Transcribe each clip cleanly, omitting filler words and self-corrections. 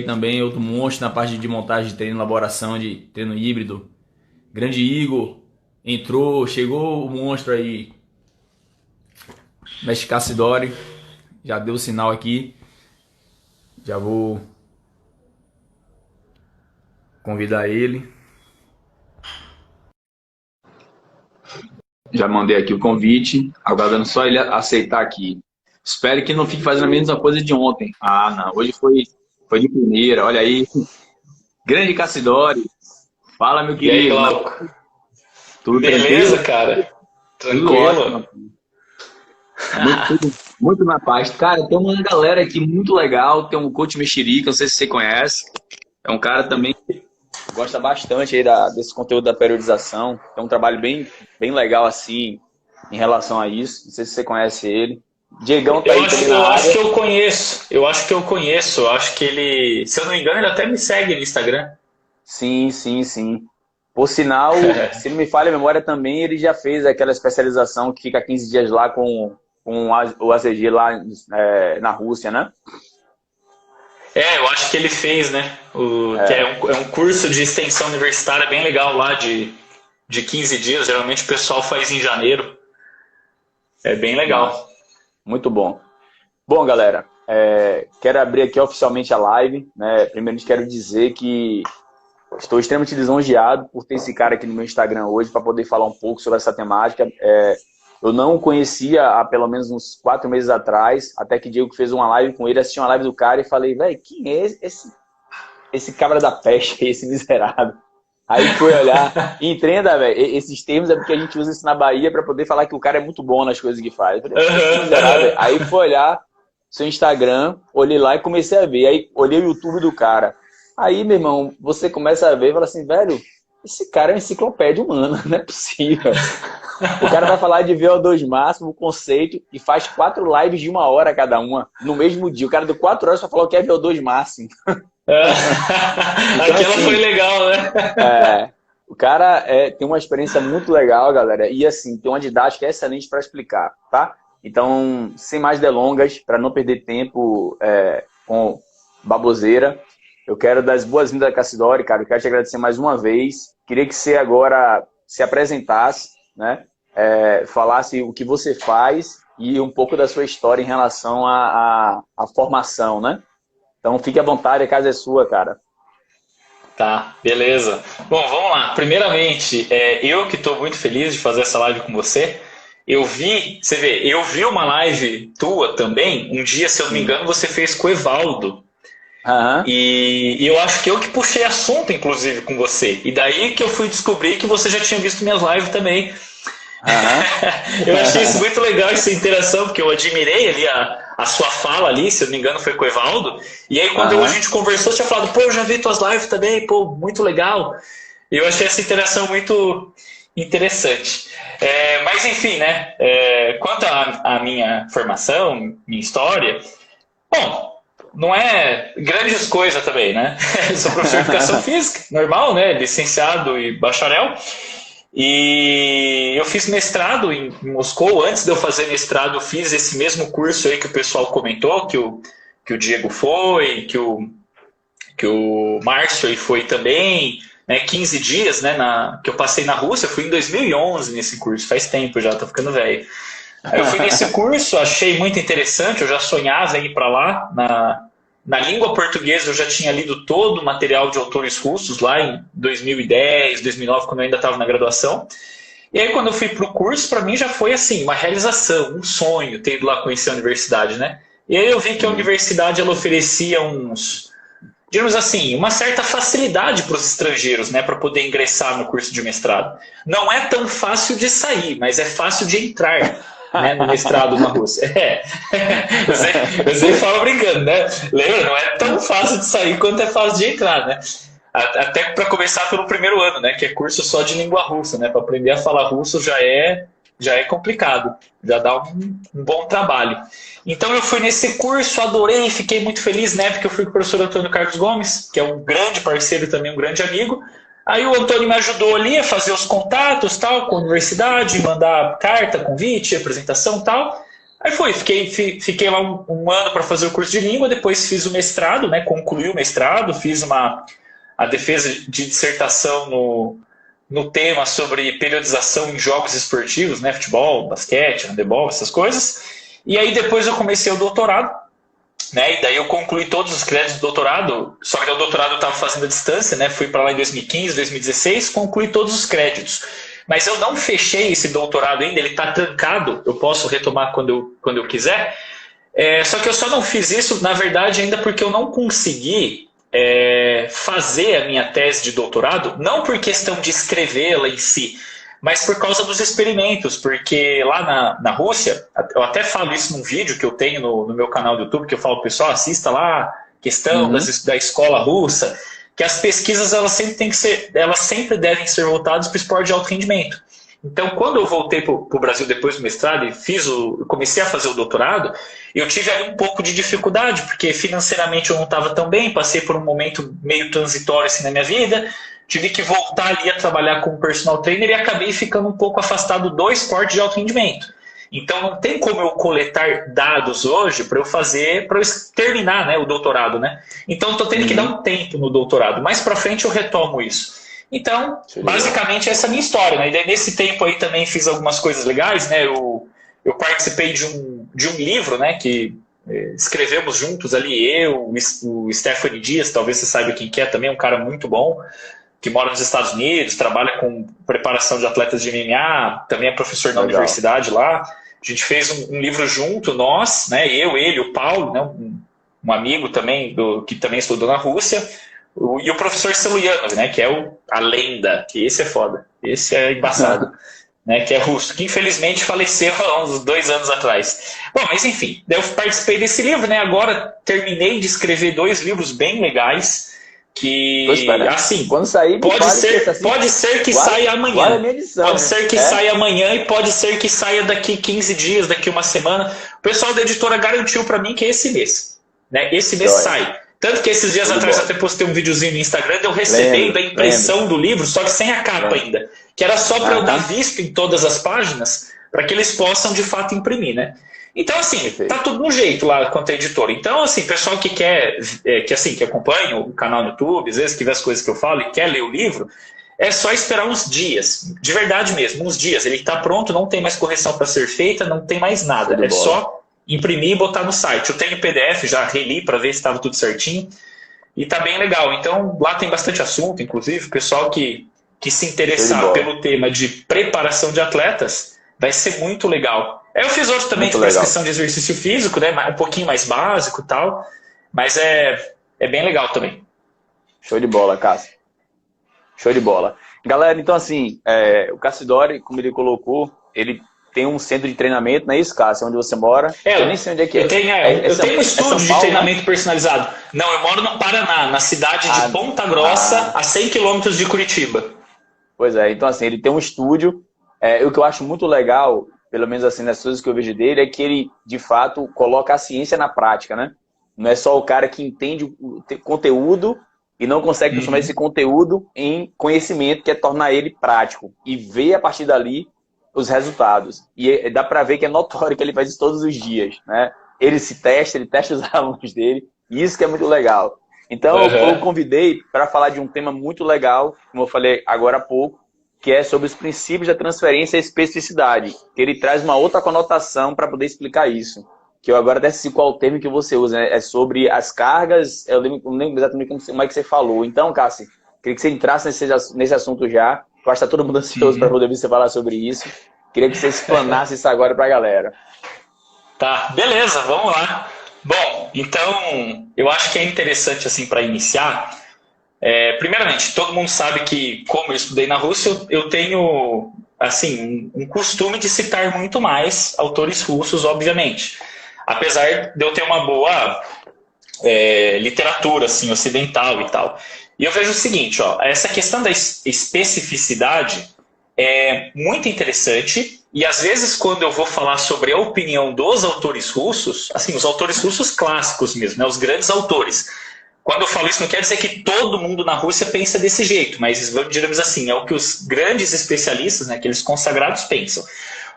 também, outro monstro na parte de montagem de treino, elaboração de treino híbrido. Grande Igor entrou, chegou o monstro aí, Mestre Cassidori, já deu o sinal aqui. Já vou convidar ele. Já mandei aqui o convite, aguardando só ele aceitar aqui. Espero que não fique fazendo a mesma coisa de ontem. Ah, não, hoje foi de primeira, olha aí. Grande Cassidori, fala meu E aí, querido, Glauco? tudo Beleza, tranquilo? cara? Tudo Tranquilo? ótimo. Muito na paz. Cara, tem uma galera aqui muito legal. Tem um coach Mexerica, não sei se você conhece. É um cara também que gosta bastante aí desse conteúdo da periodização. Tem um trabalho bem legal assim em relação a isso. Não sei se você conhece ele. Diegão tá Eu aí também acho, na eu acho área. que eu conheço. Eu acho que eu conheço. Eu acho que ele, se eu não me engano, ele até me segue no Instagram. Sim, sim, sim. Por sinal, se não me falha a memória também, ele já fez aquela especialização que fica 15 dias lá com o ACG lá na Rússia, né? É, eu acho que ele fez, né? Que É, é um curso de extensão universitária bem legal lá de 15 dias. Geralmente o pessoal faz em janeiro. É bem massa. legal. Muito bom. Bom, galera, quero abrir aqui oficialmente a live, né? Primeiro, quero dizer que estou extremamente lisonjeado por ter esse cara aqui no meu Instagram hoje para poder falar um pouco sobre essa temática. Eu não o conhecia há pelo menos uns 4 meses atrás, até que Diego fez uma live com ele, assisti uma live do cara e falei, velho, quem é esse cabra da peste, esse miserável? Aí fui olhar, e entenda, velho, esses termos é porque a gente usa isso na Bahia para poder falar que o cara é muito bom nas coisas que faz. Eu falei, esse Aham, miserável. aham. Aí fui olhar seu Instagram, olhei lá e comecei a ver. Aí olhei o YouTube do cara. Aí, meu irmão, você começa a ver e fala assim, velho, esse cara é uma enciclopédia humana, não é possível. O cara vai falar de VO2 máximo, o conceito, e faz 4 lives de 1 hora cada uma, no mesmo dia. O cara deu 4 horas para falar o que é VO2 máximo. Então, Aquela foi assim, legal, né? o cara tem uma experiência muito legal, galera, e assim, tem uma didática excelente para explicar, tá? Então, sem mais delongas, para não perder tempo com baboseira, eu quero dar as boas-vindas a Cassidori, cara, eu quero te agradecer mais uma vez. Queria que você agora se apresentasse, né? Falasse o que você faz e um pouco da sua história em relação à formação, né? Então, fique à vontade, a casa é sua, cara. Tá, beleza. Bom, vamos lá. Primeiramente, eu que estou muito feliz de fazer essa live com você. Você vê, eu vi uma live tua também. Um dia, se eu não me Sim. engano, você fez com o Evaldo. Aham, E eu acho que eu que puxei assunto, inclusive, com você. E daí que eu fui descobrir que você já tinha visto minhas lives também. aham. Eu achei isso muito legal, essa interação, porque eu admirei ali a sua fala ali, se eu não me engano foi com o Evaldo. E aí quando a Aham. gente conversou, você tinha falado, pô, eu já vi tuas lives também, pô, muito legal. E eu achei essa interação muito interessante. Mas enfim, né? Quanto à minha formação, minha história, bom, não é grandes coisas também, né? Eu sou professor de educação física, normal, né? Licenciado e bacharel. E eu fiz mestrado em Moscou. Antes de eu fazer mestrado, eu fiz esse mesmo curso aí que o pessoal comentou, que o Diego foi, que o Márcio aí foi também, né, 15 dias, né, que eu passei na Rússia. Eu fui em 2011 nesse curso, faz tempo já, tô ficando velho. Aí eu fui nesse curso, achei muito interessante, eu já sonhava em ir para lá. Na língua portuguesa eu já tinha lido todo o material de autores russos lá em 2010, 2009, quando eu ainda estava na graduação. E aí quando eu fui para o curso, para mim já foi assim, uma realização, um sonho ter ido lá conhecer a universidade, né? E aí eu vi que a Sim. universidade ela oferecia digamos assim, uma certa facilidade para os estrangeiros, né, para poder ingressar no curso de mestrado. Não é tão fácil de sair, mas é fácil de entrar, né, no mestrado na Rússia. Eu sempre falo brincando, né? Lembra? Não é tão fácil de sair quanto é fácil de entrar, né? Até para começar pelo primeiro ano, né, que é curso só de língua russa, né? Para aprender a falar russo já é complicado, já dá um bom trabalho. Então eu fui nesse curso, adorei, fiquei muito feliz, né? Porque eu fui com o professor Antônio Carlos Gomes, que é um grande parceiro e também um grande amigo. Aí o Antônio me ajudou ali a fazer os contatos tal com a universidade, mandar carta, convite, apresentação tal. Aí fiquei lá um ano para fazer o curso de língua, depois fiz o mestrado, né, concluí o mestrado, fiz a defesa de dissertação no tema sobre periodização em jogos esportivos, né, futebol, basquete, handebol, essas coisas. E aí depois eu comecei o doutorado, né, e daí eu concluí todos os créditos do doutorado, só que o doutorado eu estava fazendo à distância, né, fui para lá em 2015, 2016, concluí todos os créditos. Mas eu não fechei esse doutorado ainda, ele está trancado, eu posso retomar quando eu quiser. Só que eu só não fiz isso, na verdade, ainda porque eu não consegui fazer a minha tese de doutorado, não por questão de escrevê-la em si, mas por causa dos experimentos, porque lá na Rússia, eu até falo isso num vídeo que eu tenho no meu canal do YouTube, que eu falo, pessoal, assista lá, questão da escola russa, que as pesquisas elas sempre devem ser voltadas para o esporte de alto rendimento. Então, quando eu voltei para o Brasil depois do mestrado e comecei a fazer o doutorado, eu tive ali um pouco de dificuldade, porque financeiramente eu não estava tão bem, passei por um momento meio transitório assim na minha vida, tive que voltar ali a trabalhar como personal trainer e acabei ficando um pouco afastado do esporte de alto rendimento. Então não tem como eu coletar dados hoje para eu terminar, né, o doutorado, né? Então estou tendo que dar um tempo no doutorado. Mais para frente eu retomo isso. Então, basicamente essa é a minha história, né? E daí, nesse tempo aí também fiz algumas coisas legais, né? Eu participei de um livro, né, que escrevemos juntos ali, o Stephanie Dias, talvez você saiba quem que é também, um cara muito bom, que mora nos Estados Unidos, trabalha com preparação de atletas de MMA, também é professor na universidade lá. A gente fez um livro junto, nós, né, eu, ele, o Paulo, né, um amigo também, que também estudou na Rússia, e o professor Seluyanov, né, que é a lenda, que esse é foda, esse é embaçado, né, que é russo, que infelizmente faleceu há uns 2 anos atrás. Bom, mas enfim, eu participei desse livro, né, agora terminei de escrever 2 livros bem legais, que, assim, quando sair, pode ser que saia amanhã. Pode ser que saia amanhã e pode ser que saia daqui 15 dias, daqui uma semana. O pessoal da editora garantiu para mim que é esse mês. Né? Esse mês sai. Tanto que esses dias atrás eu até postei um videozinho no Instagram de eu recebendo a impressão do livro, só que sem a capa ainda. Que era só para eu dar visto em todas as páginas, para que eles possam de fato imprimir, né? Então, assim, tá tudo no jeito lá quanto a editora. Então, assim, pessoal que que acompanha o canal no YouTube, às vezes que vê as coisas que eu falo e quer ler o livro, é só esperar uns dias, de verdade mesmo, uns dias. Ele está pronto, não tem mais correção para ser feita, não tem mais nada. É só imprimir e botar no site. Eu tenho PDF, já reli para ver se estava tudo certinho. E tá bem legal. Então, lá tem bastante assunto, inclusive, o pessoal que se interessar pelo tema de preparação de atletas, vai ser muito legal. Eu fiz outro também de prescrição de exercício físico, né? Um pouquinho mais básico e tal, mas é bem legal também. Show de bola, Cássio. Show de bola. Galera, então assim, o Cassidori, como ele colocou, ele tem um centro de treinamento, não é isso, Cássio? Onde você mora? Eu nem sei onde é que é. Eu tenho um estúdio de treinamento personalizado. Não, eu moro no Paraná, na cidade de Ponta Grossa, a 100 quilômetros de Curitiba. Pois é, então assim, ele tem um estúdio. O que eu acho muito legal, pelo menos assim, nas coisas que eu vejo dele, é que ele, de fato, coloca a ciência na prática, né? Não é só o cara que entende o conteúdo e não consegue transformar esse conteúdo em conhecimento, que é tornar ele prático e ver a partir dali os resultados. E dá pra ver que é notório que ele faz isso todos os dias, né? Ele testa os alunos dele, e isso que é muito legal. Então, eu convidei para falar de um tema muito legal, como eu falei agora há pouco, que é sobre os princípios da transferência e especificidade, que ele traz uma outra conotação para poder explicar isso. Que eu agora até sei qual o termo que você usa, né? É sobre as cargas, eu não lembro exatamente como é que você falou. Então, Cássio, queria que você entrasse nesse assunto já, eu acho que está todo mundo ansioso para poder você falar sobre isso. Queria que você explanasse isso agora para a galera. Tá, beleza, vamos lá. Bom, então, eu acho que é interessante, assim, para iniciar. Primeiramente, todo mundo sabe que, como eu estudei na Rússia, eu tenho, assim, um costume de citar muito mais autores russos, obviamente. Apesar de eu ter uma boa literatura, assim, ocidental e tal. E eu vejo o seguinte, ó, essa questão da especificidade é muito interessante, e às vezes quando eu vou falar sobre a opinião dos autores russos, assim, os autores russos clássicos mesmo, né, os grandes autores, quando eu falo isso não quer dizer que todo mundo na Rússia pensa desse jeito, mas digamos assim, é o que os grandes especialistas, né, aqueles consagrados pensam.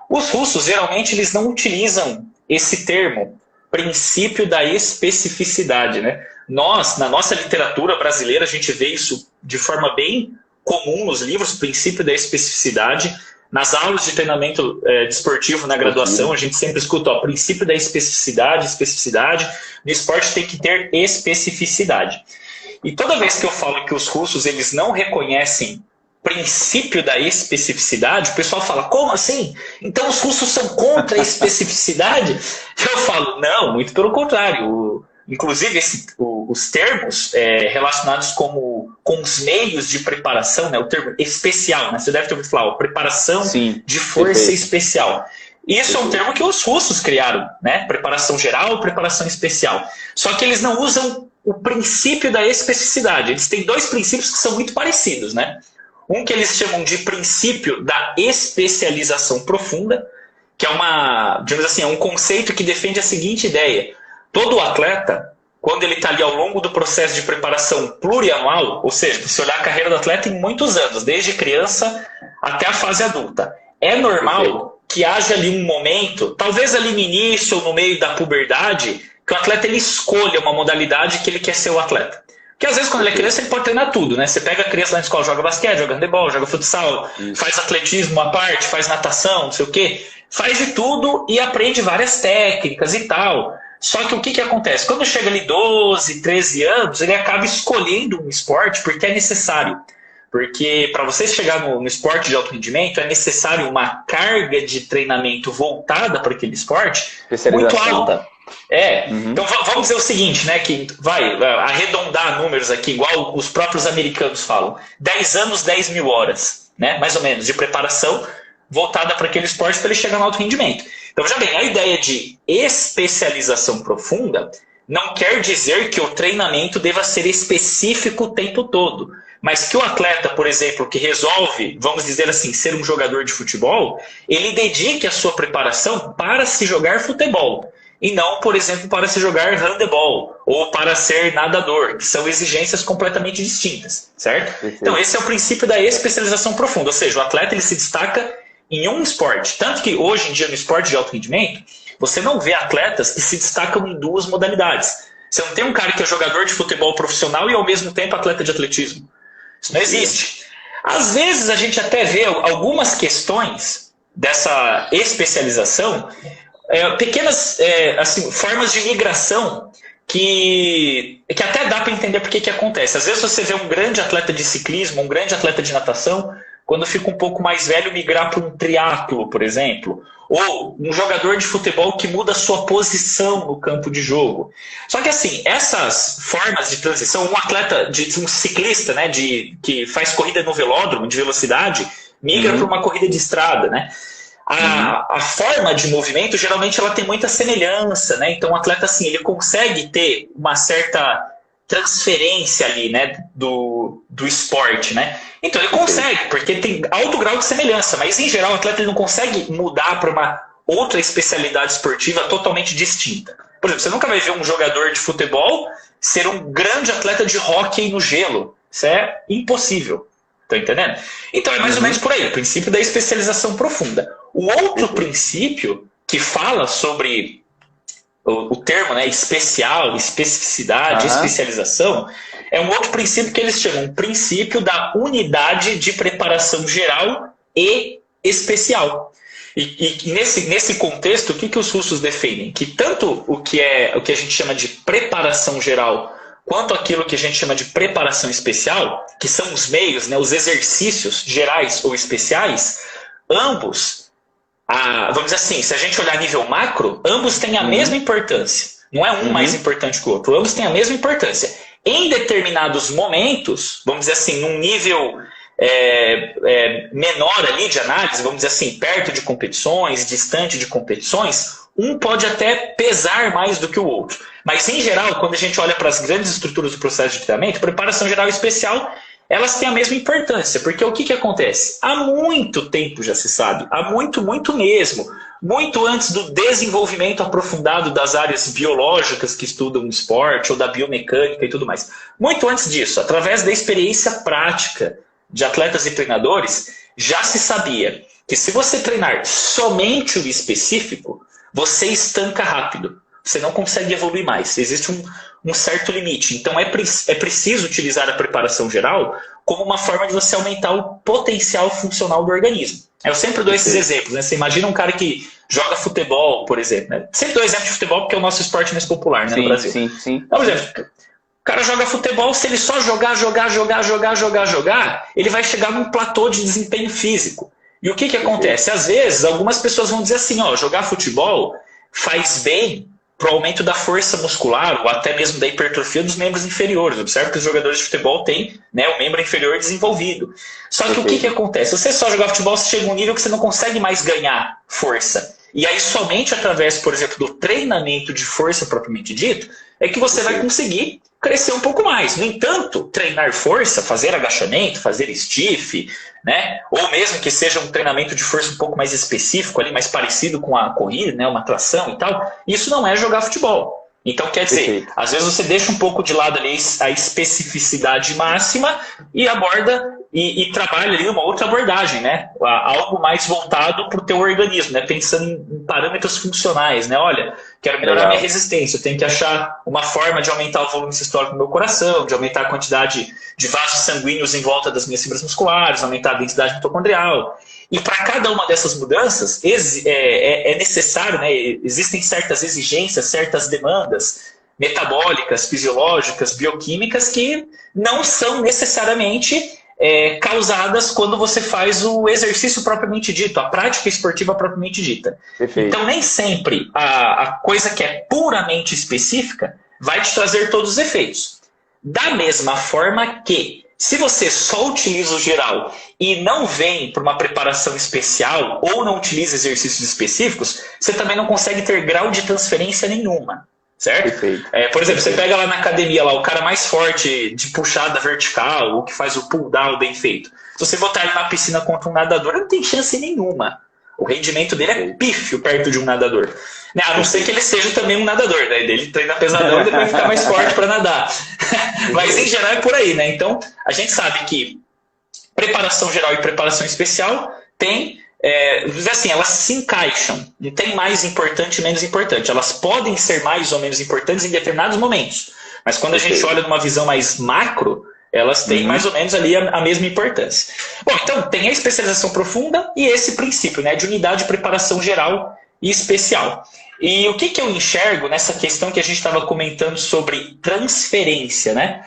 Os russos, geralmente, eles não utilizam esse termo, princípio da especificidade, né? Nós, na nossa literatura brasileira, a gente vê isso de forma bem comum nos livros, princípio da especificidade. Nas aulas de treinamento desportivo na graduação, a gente sempre escuta, ó, princípio da especificidade, especificidade. No esporte tem que ter especificidade. E toda vez que eu falo que os russos eles não reconhecem princípio da especificidade, o pessoal fala, como assim? Então os russos são contra a especificidade? Eu falo, não, muito pelo contrário. Inclusive, os termos relacionados com os meios de preparação, né, o termo especial, né, você deve ter ouvido falar, preparação Sim, de força especial. Isso é um termo que os russos criaram, né? Preparação geral, preparação especial. Só que eles não usam o princípio da especificidade. Eles têm dois princípios que são muito parecidos, né? Um que eles chamam de princípio da especialização profunda, que é digamos assim, é um conceito que defende a seguinte ideia. Todo atleta, quando ele está ali ao longo do processo de preparação plurianual, ou seja, se olhar a carreira do atleta em muitos anos, desde criança até a fase adulta, é normal que haja ali um momento, talvez ali no início ou no meio da puberdade, que o atleta ele escolha uma modalidade que ele quer ser o atleta. Porque às vezes quando ele é criança ele pode treinar tudo, né? Você pega a criança lá na escola, joga basquete, joga handebol, joga futsal, faz atletismo à parte, faz natação, não sei o quê. Faz de tudo e aprende várias técnicas e tal. Só que o que acontece? Quando chega ali 12, 13 anos, ele acaba escolhendo um esporte porque é necessário. Porque para você chegar no esporte de alto rendimento, é necessário uma carga de treinamento voltada para aquele esporte muito alta. Então vamos dizer o seguinte, né, que vai arredondar números aqui, igual os próprios americanos falam. 10 anos, 10 mil horas, né, mais ou menos, de preparação voltada para aquele esporte para ele chegar no alto rendimento. Então, veja bem, a ideia de especialização profunda não quer dizer que o treinamento deva ser específico o tempo todo, mas que o atleta, por exemplo, que resolve, vamos dizer assim, ser um jogador de futebol, ele dedique a sua preparação para se jogar futebol, e não, por exemplo, para se jogar handebol ou para ser nadador, que são exigências completamente distintas, certo? Então, esse é o princípio da especialização profunda, ou seja, o atleta ele se destaca em um esporte. Tanto que hoje em dia no esporte de alto rendimento, você não vê atletas que se destacam em duas modalidades. Você não tem um cara que é jogador de futebol profissional e ao mesmo tempo atleta de atletismo. Isso não existe. Às vezes a gente até vê algumas questões dessa especialização, pequenas assim, formas de migração que até dá para entender por que acontece. Às vezes você vê um grande atleta de ciclismo, um grande atleta de natação, quando fica um pouco mais velho, migrar para um triatlo, por exemplo. Ou um jogador de futebol que muda a sua posição no campo de jogo. Só que assim, essas formas de transição, um ciclista, né, que faz corrida no velódromo de velocidade, migra para uma corrida de estrada, né? A forma de movimento, geralmente, ela tem muita semelhança, né? Então, o atleta, assim, ele consegue ter uma certa transferência ali, né, do esporte, né? Então ele consegue, porque tem alto grau de semelhança, mas em geral o atleta ele não consegue mudar para uma outra especialidade esportiva totalmente distinta. Por exemplo, você nunca vai ver um jogador de futebol ser um grande atleta de hóquei no gelo. Isso é impossível. Tá entendendo? Então é mais ou menos por aí, o princípio da especialização profunda. O outro princípio que fala sobre o termo, né, especial, especificidade, especialização, é um outro princípio que eles chamam princípio da unidade de preparação geral e especial. E nesse contexto, o que os russos defendem? Que tanto o que a gente chama de preparação geral, quanto aquilo que a gente chama de preparação especial, que são os meios, né, os exercícios gerais ou especiais, ambos, vamos dizer assim, se a gente olhar a nível macro, ambos têm a mesma importância. Não é um mais importante que o outro, ambos têm a mesma importância. Em determinados momentos, vamos dizer assim, num nível menor ali de análise, vamos dizer assim, perto de competições, distante de competições, um pode até pesar mais do que o outro. Mas, em geral, quando a gente olha para as grandes estruturas do processo de treinamento, preparação geral e especial, elas têm a mesma importância. Porque o que acontece? Há muito tempo já se sabe, há muito mesmo, muito antes do desenvolvimento aprofundado das áreas biológicas que estudam o esporte, ou da biomecânica e tudo mais. Muito antes disso, através da experiência prática de atletas e treinadores, já se sabia que se você treinar somente o específico, você estanca rápido. Você não consegue evoluir mais. Existe um certo limite. Então, é preciso utilizar a preparação geral como uma forma de você aumentar o potencial funcional do organismo. Eu sempre dou esses exemplos. Né? Você imagina um cara que joga futebol, por exemplo. Né? Sempre dou exemplo de futebol porque é o nosso esporte mais popular, né, no Brasil. Sim. Então, por exemplo, o cara joga futebol, se ele só jogar, ele vai chegar num platô de desempenho físico. E o que acontece? Às vezes, algumas pessoas vão dizer assim, ó, jogar futebol faz bem para o aumento da força muscular ou até mesmo da hipertrofia dos membros inferiores. Observe que os jogadores de futebol têm, né, o membro inferior desenvolvido. Só que o que acontece? Se você só jogar futebol, você chega a um nível que você não consegue mais ganhar força. E aí somente através, por exemplo, do treinamento de força propriamente dito, é que você vai conseguir crescer um pouco mais. No entanto, treinar força, fazer agachamento, fazer stiff, né? Ou mesmo que seja um treinamento de força um pouco mais específico, ali, mais parecido com a corrida, né? Uma tração e tal, isso não é jogar futebol. Então, quer dizer, às vezes você deixa um pouco de lado ali a especificidade máxima e aborda e trabalha ali uma outra abordagem, né? Algo mais voltado para o teu organismo, né? Pensando em parâmetros funcionais, né? Olha, quero melhorar minha resistência, eu tenho que achar uma forma de aumentar o volume sistólico do meu coração, de aumentar a quantidade de vasos sanguíneos em volta das minhas fibras musculares, aumentar a densidade mitocondrial. E para cada uma dessas mudanças é necessário, né? Existem certas exigências, certas demandas metabólicas, fisiológicas, bioquímicas que não são necessariamente causadas quando você faz o exercício propriamente dito, a prática esportiva propriamente dita. Perfeito. Então nem sempre a coisa que é puramente específica vai te trazer todos os efeitos. Da mesma forma que se você só utiliza o geral e não vem para uma preparação especial ou não utiliza exercícios específicos, você também não consegue ter grau de transferência nenhuma. Certo? Por exemplo, você pega lá na academia lá, o cara mais forte de puxada vertical, ou que faz o pull down bem feito. Se você botar ele na piscina contra um nadador, ele não tem chance nenhuma. O rendimento dele é pífio perto de um nadador. A não ser que ele seja também um nadador, né? Ele treina pesadão e depois fica mais forte para nadar. Mas em geral é por aí, né? Então, a gente sabe que preparação geral e preparação especial tem... assim, elas se encaixam, não tem mais importante e menos importante, elas podem ser mais ou menos importantes em determinados momentos, mas quando a gente olha numa visão mais macro, elas têm mais ou menos ali a mesma importância. Bom, então tem a especialização profunda e esse princípio, né, de unidade de preparação geral e especial. E o que eu enxergo nessa questão que a gente estava comentando sobre transferência, né?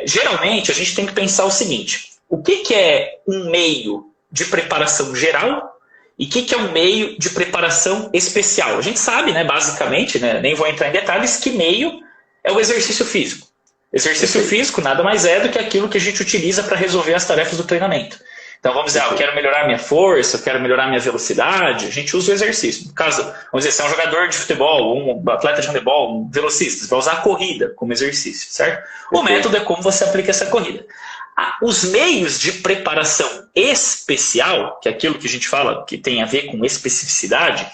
Geralmente a gente tem que pensar o seguinte: o que é um meio de preparação geral e o que é um meio de preparação especial? A gente sabe, né, basicamente, né, nem vou entrar em detalhes, que meio é o exercício físico. Exercício físico nada mais é do que aquilo que a gente utiliza para resolver as tarefas do treinamento. Então vamos dizer, eu quero melhorar minha força, eu quero melhorar minha velocidade, a gente usa o exercício. No caso, vamos dizer, se é um jogador de futebol, um atleta de handebol, um velocista, você vai usar a corrida como exercício, certo? O método é como você aplica essa corrida. Os meios de preparação especial, que é aquilo que a gente fala que tem a ver com especificidade,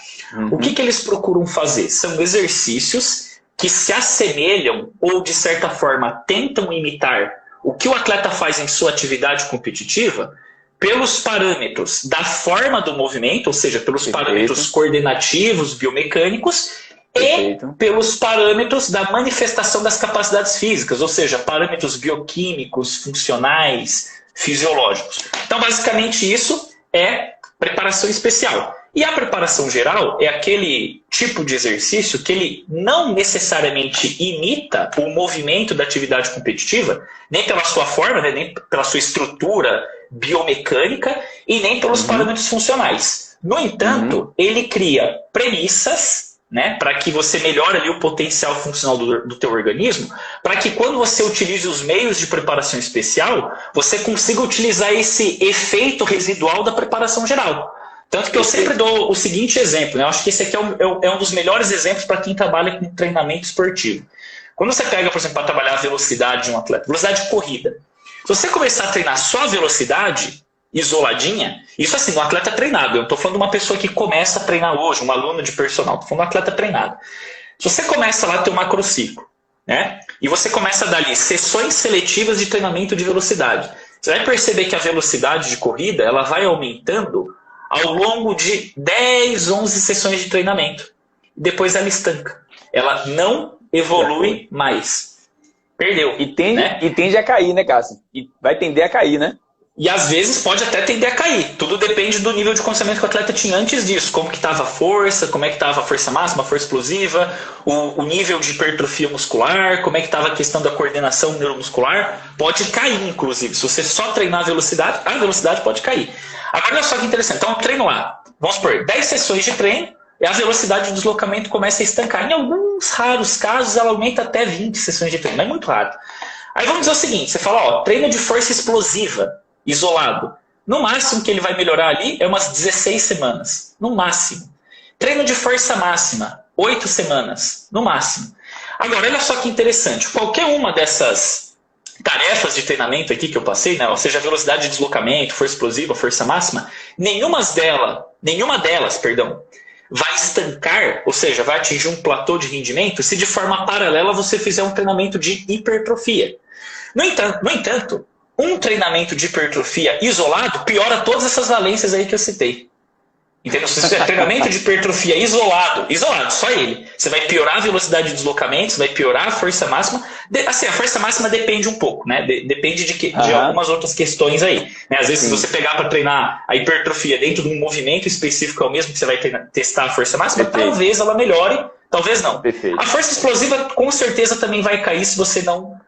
o que eles procuram fazer? São exercícios que se assemelham ou, de certa forma, tentam imitar o que o atleta faz em sua atividade competitiva pelos parâmetros da forma do movimento, ou seja, pelos parâmetros coordenativos, biomecânicos, e pelos parâmetros da manifestação das capacidades físicas, ou seja, parâmetros bioquímicos, funcionais, fisiológicos. Então, basicamente, isso é preparação especial. E a preparação geral é aquele tipo de exercício que ele não necessariamente imita o movimento da atividade competitiva, nem pela sua forma, né, nem pela sua estrutura biomecânica e nem pelos parâmetros funcionais. No entanto, ele cria premissas, né, para que você melhore ali o potencial funcional do teu organismo, para que quando você utilize os meios de preparação especial, você consiga utilizar esse efeito residual da preparação geral. Tanto que eu sempre dou o seguinte exemplo, né? Eu acho que esse aqui é um dos melhores exemplos para quem trabalha com treinamento esportivo. Quando você pega, por exemplo, para trabalhar a velocidade de um atleta, velocidade de corrida, se você começar a treinar só a velocidade, isoladinha, isso assim, um atleta treinado. Eu não estou falando de uma pessoa que começa a treinar hoje, um aluno de personal, estou falando de um atleta treinado. Se você começa lá a ter um macrociclo, né? E você começa a dar ali sessões seletivas de treinamento de velocidade, você vai perceber que a velocidade de corrida ela vai aumentando ao longo de 10, 11 sessões de treinamento. Depois ela estanca. Ela não evolui mais. Perdeu. E tende, né? e tende a cair, né, Cássio? E vai tender a cair, né? E às vezes pode até tender a cair. Tudo depende do nível de condicionamento que o atleta tinha antes disso. Como que estava a força, como é que estava a força máxima, a força explosiva, o nível de hipertrofia muscular, como é que estava a questão da coordenação neuromuscular. Pode cair, inclusive. Se você só treinar a velocidade pode cair. Agora, olha só que interessante. Então, eu treino lá. Vamos supor, 10 sessões de treino e a velocidade de deslocamento começa a estancar. Em alguns raros casos, ela aumenta até 20 sessões de treino. Mas é muito raro. Aí vamos dizer o seguinte. Você fala, ó, treino de força explosiva. Isolado. No máximo que ele vai melhorar ali é umas 16 semanas. No máximo. Treino de força máxima, 8 semanas. No máximo. Agora, olha só que interessante. Qualquer uma dessas tarefas de treinamento aqui que eu passei, né, ou seja, velocidade de deslocamento, força explosiva, força máxima, nenhuma delas, vai estancar, ou seja, vai atingir um platô de rendimento se de forma paralela você fizer um treinamento de hipertrofia. No entanto, um treinamento de hipertrofia isolado piora todas essas valências aí que eu citei. Entendeu? Se você treinamento de hipertrofia isolado, só ele. Você vai piorar a velocidade de deslocamento, você vai piorar a força máxima. Assim, a força máxima depende um pouco, né? Depende de algumas outras questões aí. Né? Às vezes, se você pegar para treinar a hipertrofia dentro de um movimento específico, é o mesmo que você vai testar a força máxima, talvez ela melhore, talvez não. Perfeito. A força explosiva, com certeza, também vai cair se você não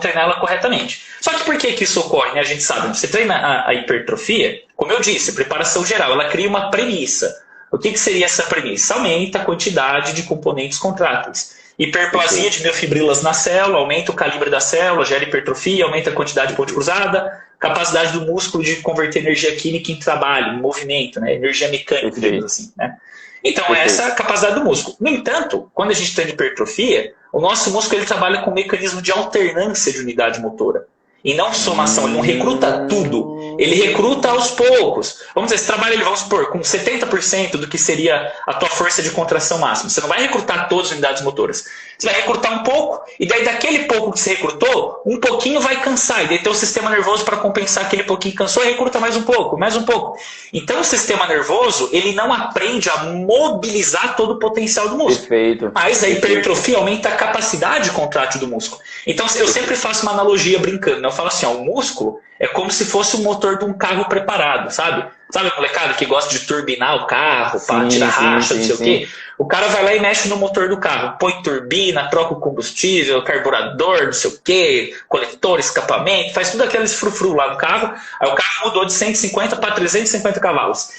treinar ela corretamente. Só que por que isso ocorre? Né? A gente sabe, você treina a hipertrofia, como eu disse, preparação geral, ela cria uma premissa. O que seria essa premissa? Aumenta a quantidade de componentes contráteis. Hiperplasia de miofibrilas na célula, aumenta o calibre da célula, gera hipertrofia, aumenta a quantidade de ponte cruzada, capacidade do músculo de converter energia química em trabalho, em movimento, né? Energia mecânica, digamos assim. Né? Então, essa é a capacidade do músculo. No entanto, quando a gente treina hipertrofia, o nosso músculo ele trabalha com um mecanismo de alternância de unidade motora. E não somação, ele não recruta tudo. Ele recruta aos poucos. Vamos dizer, você trabalha, vamos supor, com 70% do que seria a tua força de contração máxima. Você não vai recrutar todas as unidades motoras. Você vai recrutar um pouco, e daí daquele pouco que você recrutou, um pouquinho vai cansar. E daí teu sistema nervoso, para compensar aquele pouquinho que cansou, recruta mais um pouco, mais um pouco. Então o sistema nervoso, ele não aprende a mobilizar todo o potencial do músculo. Perfeito. Mas a hipertrofia aumenta a capacidade contrátil do músculo. Então eu sempre faço uma analogia brincando, né? Eu falo assim, ó, o músculo é como se fosse o motor de um carro preparado, sabe? Sabe a molecada que gosta de turbinar o carro, para tirar racha, não sei o quê? O cara vai lá e mexe no motor do carro, põe turbina, troca o combustível, carburador, não sei o quê, coletor, escapamento, faz tudo aqueles frufru lá no carro. Aí o carro mudou de 150 para 350 cavalos.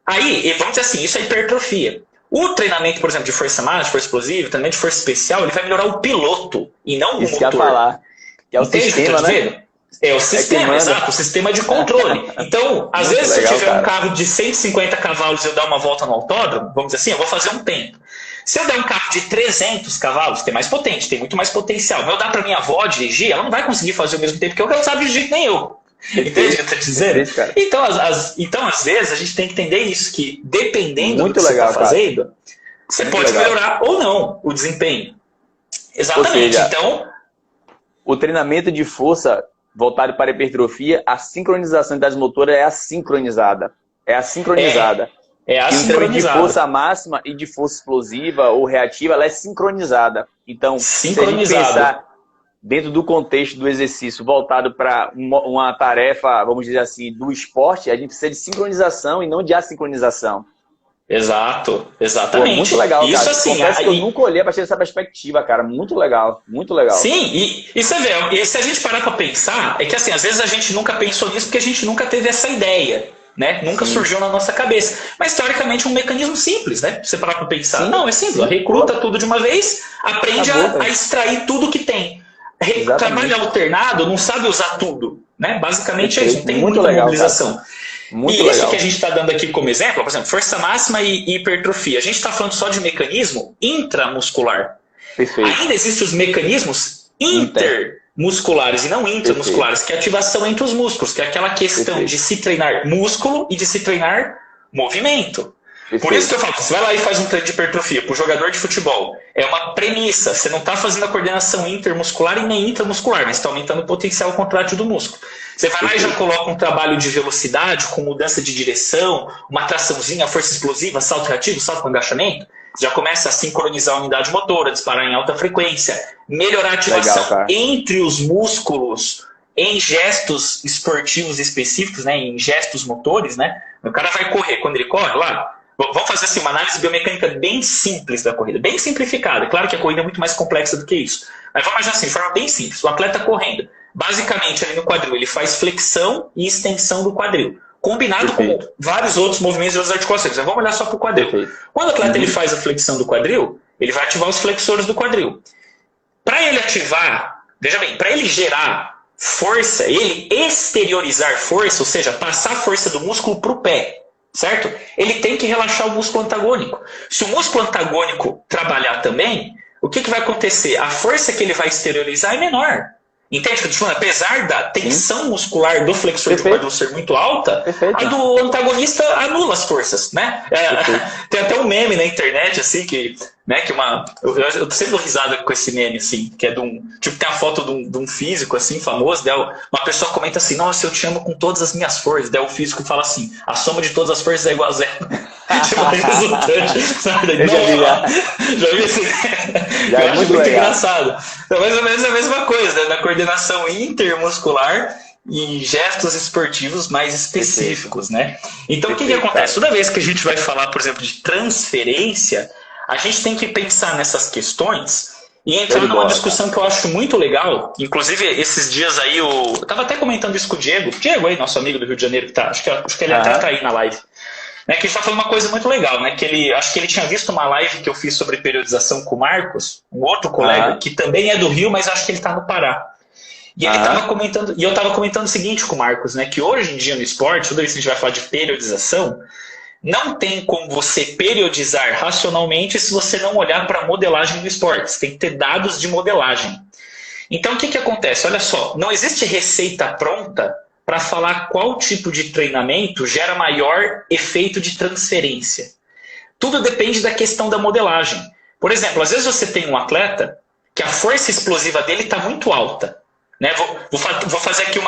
Aí, vamos dizer assim, isso é hipertrofia. O treinamento, por exemplo, de força máxima, de força explosiva, treinamento de força especial, ele vai melhorar o piloto e não o motor. Que ia falar. Que é o Entende sistema, né? É o sistema, exato, o sistema de controle. Então, às vezes, se eu tiver um carro de 150 cavalos e eu dar uma volta no autódromo, vamos dizer assim, eu vou fazer um tempo. Se eu der um carro de 300 cavalos, que é mais potente, tem muito mais potencial, mas eu dar para minha avó dirigir, ela não vai conseguir fazer o mesmo tempo que eu, porque ela não sabe dirigir nem eu. Entende o que eu estou dizendo? Então, às vezes, a gente tem que entender isso, que dependendo do que você está fazendo, você pode melhorar ou não o desempenho. Exatamente. Seja, então, o treinamento de força voltado para a hipertrofia, a sincronização das motoras é assincronizada. É assincronizada. É assincronizada. E o treino de força máxima e de força explosiva ou reativa, ela é sincronizada. Então, se a gente pensar dentro do contexto do exercício voltado para uma tarefa, vamos dizer assim, do esporte, a gente precisa de sincronização e não de assincronização. Exato, exatamente. Pô, muito legal, isso, cara. Assim, confesso que eu nunca olhei a partir dessa perspectiva, cara. Muito legal, muito legal. Sim, e você vê, e se a gente parar para pensar, é que assim, às vezes a gente nunca pensou nisso porque a gente nunca teve essa ideia, né? Nunca surgiu na nossa cabeça. Mas teoricamente é um mecanismo simples, né? Você parar para pensar. Não, é simples. Recruta tudo de uma vez, aprende a extrair tudo que tem. Trabalho alternado, não sabe usar tudo, né? Basicamente é isso, tem muita mobilização. Cara. Muito e legal. isso que a gente está dando aqui como exemplo, por exemplo, força máxima e hipertrofia. A gente está falando só de mecanismo intramuscular. Perfeito. Ainda existem os mecanismos intermusculares e não intramusculares, que é a ativação entre os músculos, que é aquela questão de se treinar músculo e de se treinar movimento. Por isso que eu falo, você vai lá e faz um treino de hipertrofia para o jogador de futebol. É uma premissa. Você não está fazendo a coordenação intermuscular e nem intramuscular, mas está aumentando o potencial contrátil do músculo. Você vai lá e já coloca um trabalho de velocidade, com mudança de direção, uma traçãozinha, força explosiva, salto reativo, salto com agachamento. Você já começa a sincronizar a unidade motora, disparar em alta frequência, melhorar a ativação entre os músculos em gestos esportivos específicos, né, em gestos motores, né? O cara vai correr, quando ele corre lá, vamos fazer assim, uma análise biomecânica bem simples da corrida, bem simplificada. Claro que a corrida é muito mais complexa do que isso, mas vamos imaginar assim, de forma bem simples. O atleta correndo, basicamente ali no quadril, ele faz flexão e extensão do quadril, combinado com vários outros movimentos de outras articulações. Mas vamos olhar só para o quadril. Quando o atleta ele faz a flexão do quadril, ele vai ativar os flexores do quadril. Para ele ativar, veja bem, para ele gerar força, ele exteriorizar força, ou seja, passar a força do músculo para o pé, certo? Ele tem que relaxar o músculo antagônico. Se o músculo antagônico trabalhar também, o que vai acontecer? A força que ele vai exteriorizar é menor. Entende o que eu estou falando? Apesar da tensão muscular do flexor do quadril ser muito alta, a do antagonista anula as forças, né? Tem até um meme na internet, assim, que eu sempre dou risada com esse meme, assim, que é de um... Tipo, tem a foto de um físico, assim, famoso, daí uma pessoa comenta assim, nossa, eu te amo com todas as minhas forças. Daí o físico fala assim, a soma de todas as forças é igual a zero. Tipo, resultante, sabe? Já vi esse... Eu acho muito engraçado. É mais ou menos a mesma coisa, né? Na coordenação intermuscular e gestos esportivos mais específicos, né? Então, o que acontece? Toda vez que a gente vai falar, por exemplo, de transferência, a gente tem que pensar nessas questões e entrar numa discussão que eu acho muito legal. Inclusive, esses dias aí, eu tava até comentando isso com o Diego aí, nosso amigo do Rio de Janeiro, que tá, acho que ele até tá aí na live. Né, que ele está falando uma coisa muito legal, né? Acho que ele tinha visto uma live que eu fiz sobre periodização com o Marcos, um outro colega, que também é do Rio, mas acho que ele está no Pará. E ele estava comentando, e eu estava comentando o seguinte com o Marcos, né? Que hoje em dia no esporte, toda vez que a gente vai falar de periodização, não tem como você periodizar racionalmente se você não olhar para a modelagem do esporte. Você tem que ter dados de modelagem. Então, o que acontece? Olha só, não existe receita pronta para falar qual tipo de treinamento gera maior efeito de transferência. Tudo depende da questão da modelagem. Por exemplo, às vezes você tem um atleta que a força explosiva dele está muito alta. Né? Vou fazer aqui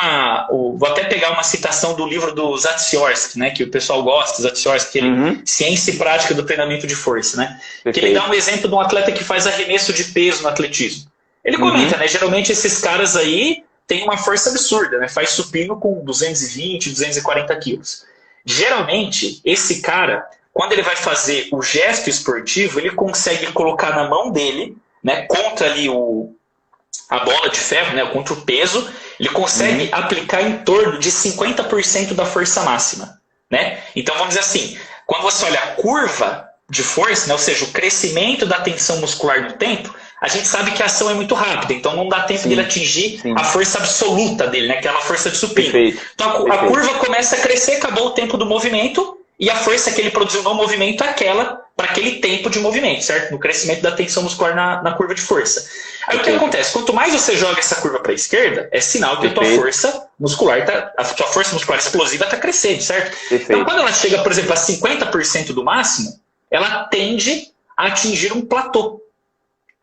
vou até pegar uma citação do livro do Zatsiorsky, né? Que o pessoal gosta, Zatsiorsky, Ciência e Prática do Treinamento de Força. Né? Que ele dá um exemplo de um atleta que faz arremesso de peso no atletismo. Ele comenta, né? Geralmente esses caras aí tem uma força absurda, né? Faz supino com 220, 240 quilos. Geralmente, esse cara, quando ele vai fazer o gesto esportivo, ele consegue colocar na mão dele, né, contra ali a bola de ferro, né, contra o peso, ele consegue aplicar em torno de 50% da força máxima. Né? Então, vamos dizer assim, quando você olha a curva de força, né, ou seja, o crescimento da tensão muscular no tempo, a gente sabe que a ação é muito rápida, então não dá tempo dele atingir a força absoluta dele, né? Aquela força de supino. Então a curva começa a crescer, acabou o tempo do movimento, e a força que ele produziu no movimento é aquela para aquele tempo de movimento, certo? No crescimento da tensão muscular na curva de força. Aí o que acontece? Quanto mais você joga essa curva para a esquerda, é sinal que a tua força muscular explosiva está crescendo, certo? Então quando ela chega, por exemplo, a 50% do máximo, ela tende a atingir um platô.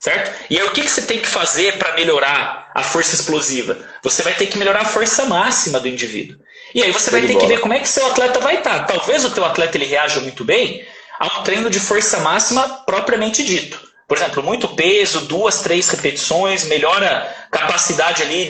Certo? E aí o que você tem que fazer para melhorar a força explosiva? Você vai ter que melhorar a força máxima do indivíduo. E aí você vai ter que ver como é que seu atleta vai estar. Talvez o teu atleta ele reaja muito bem a um treino de força máxima propriamente dito. Por exemplo, muito peso, 2, 3 repetições, melhora a capacidade ali